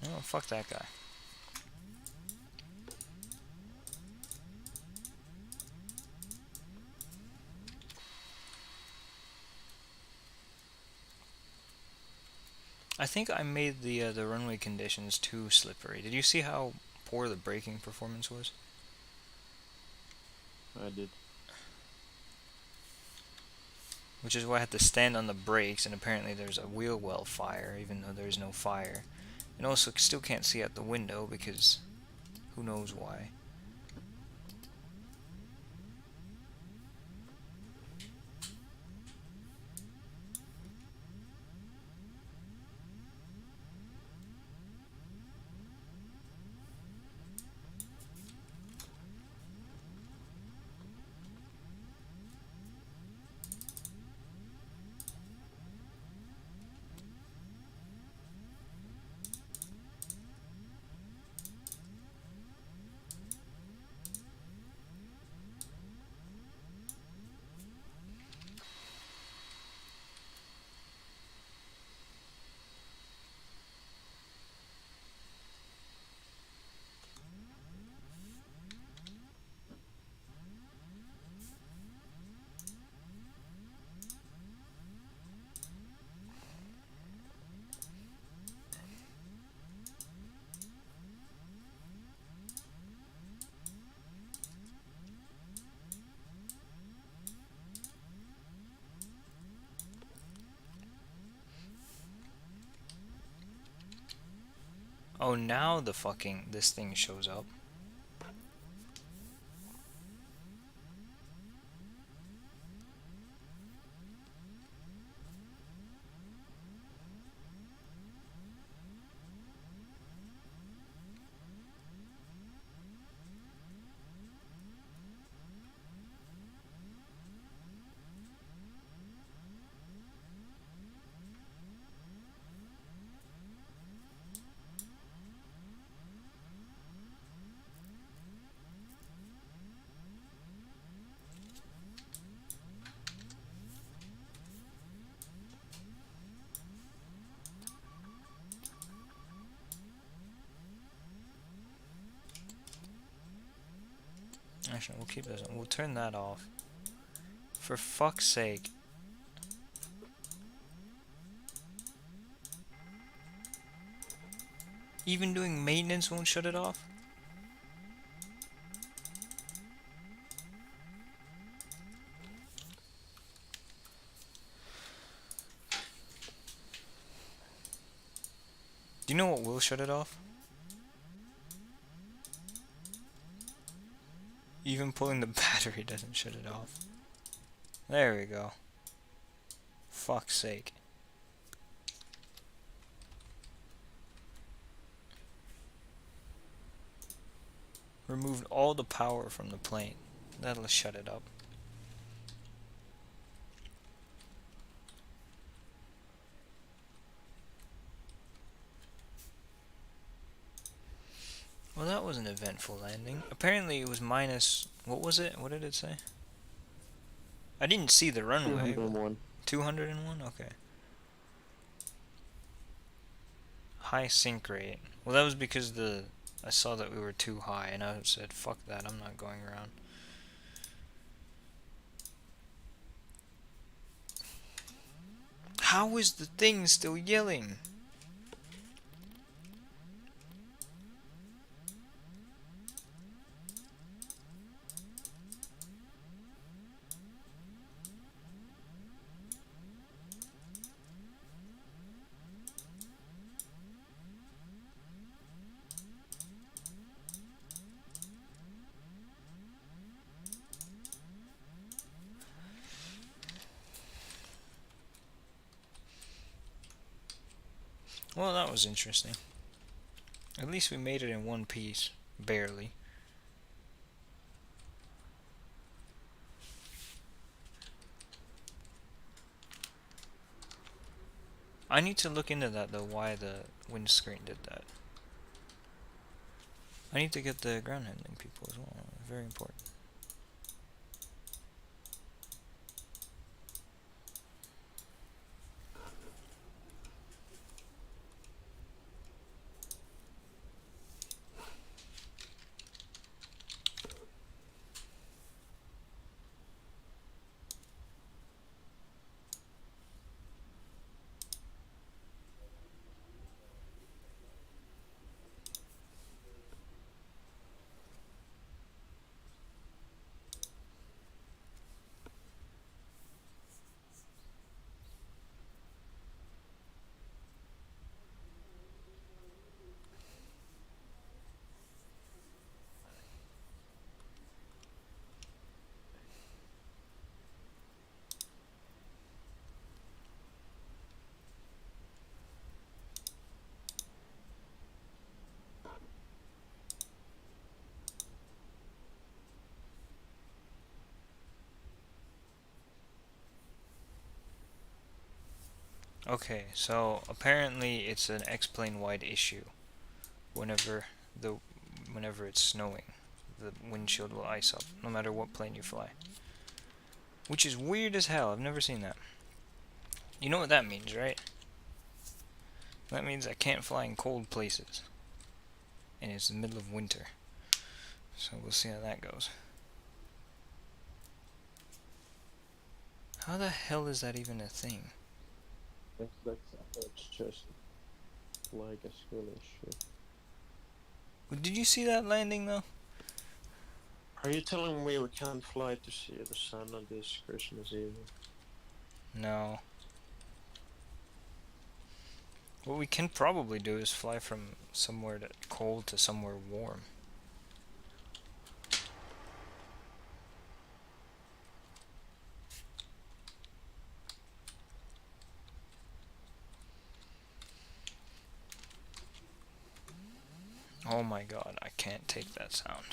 Oh, fuck that guy. I think I made the runway conditions too slippery. Did you see how poor the braking performance was? I did. Which is why I had to stand on the brakes, and apparently there's a wheel well fire, even though there's no fire. And also still can't see out the window because who knows why. Oh, now the fucking, this thing shows up. international. We'll keep this on. We'll turn that off. For fuck's sake. Even doing maintenance won't shut it off? Do you know what will shut it off? Even pulling the battery doesn't shut it off. There we go. Fuck's sake. Removed all the power from the plane. That'll shut it up. Well, that was an eventful landing. Apparently it was minus... What was it? What did it say? I didn't see the runway. 201. 201? Okay. High sink rate. Well, that was because I saw that we were too high, and I said, fuck that, I'm not going around. How is the thing still yelling? Well, that was interesting. At least we made it in one piece. Barely. I need to look into that though, why the windscreen did that. I need to get the ground handling people as well. Very important. Okay, so apparently it's an X-plane wide issue. Whenever it's snowing, the windshield will ice up, no matter what plane you fly. Which is weird as hell. I've never seen that. You know what that means, right? That means I can't fly in cold places. And it's the middle of winter. So we'll see how that goes. How the hell is that even a thing? It's just like a schooling ship. Did you see that landing though? Are you telling me we can't fly to see the sun on this Christmas Eve? No. What we can probably do is fly from somewhere cold to somewhere warm. Oh my god, I can't take that sound.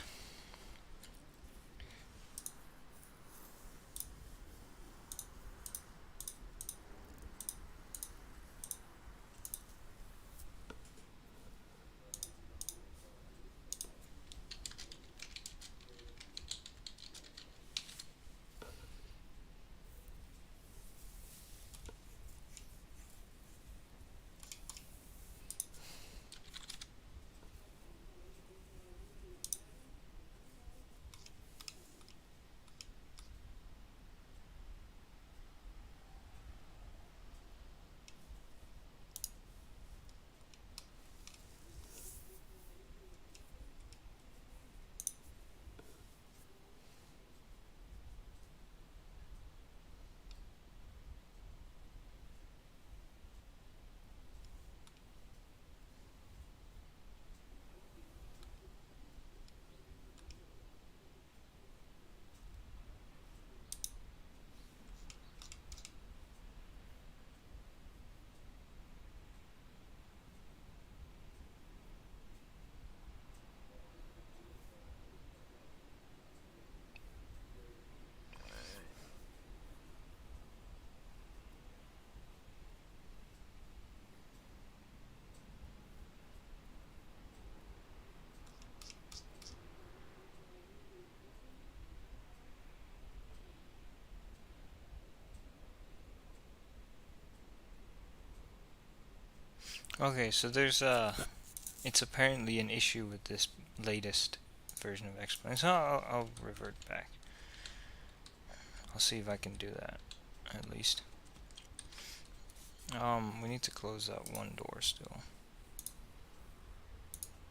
Okay, so there's it's apparently an issue with this latest version of X-Plane. So I'll revert back. I'll see if I can do that, at least. We need to close that one door still.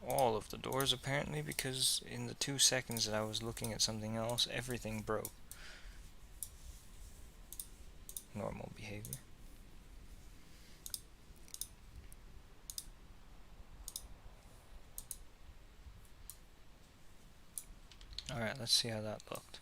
All of the doors apparently, because in the 2 seconds that I was looking at something else, everything broke. Normal behavior. Alright, let's see how that looked.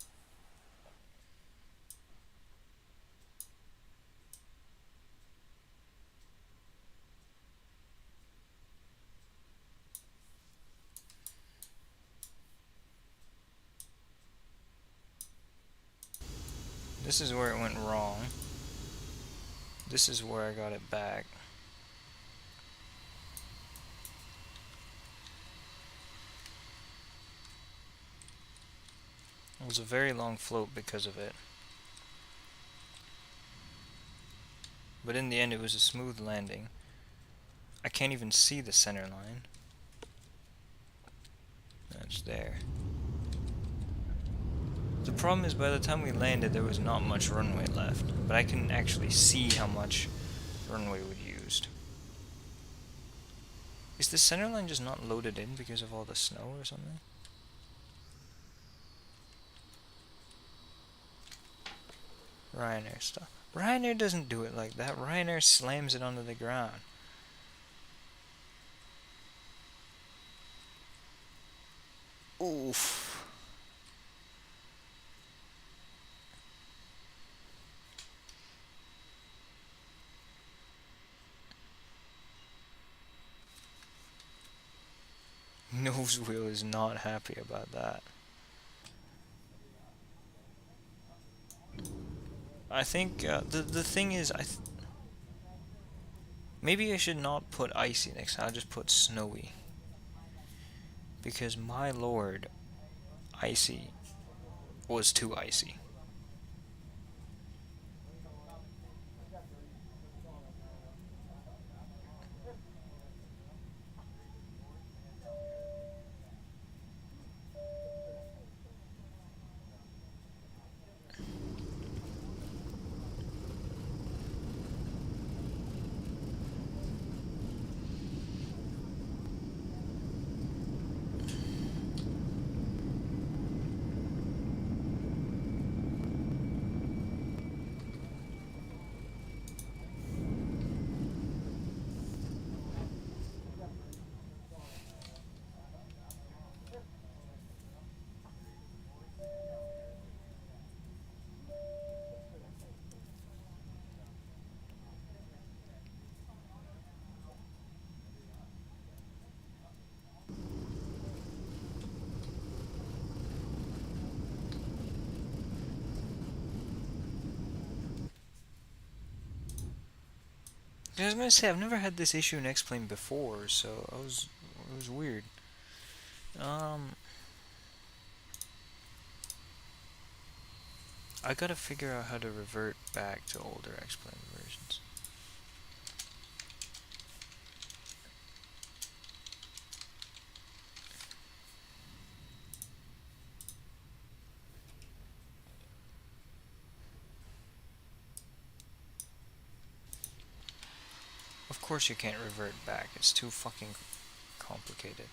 This is where it went wrong. This is where I got it back. It was a very long float because of it. But in the end it was a smooth landing. I can't even see the center line. That's there. The problem is by the time we landed there was not much runway left, but I can actually see how much runway we used. Is the center line just not loaded in because of all the snow or something? Ryanair stuff. Ryanair doesn't do it like that. Ryanair slams it onto the ground. Oof. Nose wheel is not happy about that. I think the thing is, maybe I should not put icy next time. I'll just put snowy. Because my lord, icy was too icy. I was gonna say I've never had this issue in X-Plane before, so it was weird. I gotta figure out how to revert back to older X-Plane versions. Of course you can't revert back, it's too fucking complicated.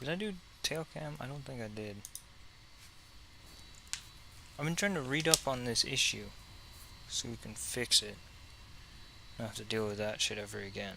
Did I do tail cam? I don't think I did. I've been trying to read up on this issue so we can fix it. Not have to deal with that shit ever again.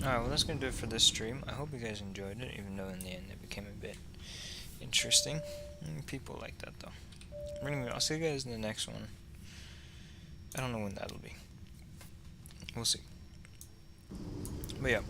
Alright, well that's gonna do it for this stream. I hope you guys enjoyed it, even though in the end it became a bit interesting. People like that though. Anyway, I'll see you guys in the next one. I don't know when that'll be. We'll see. But yeah.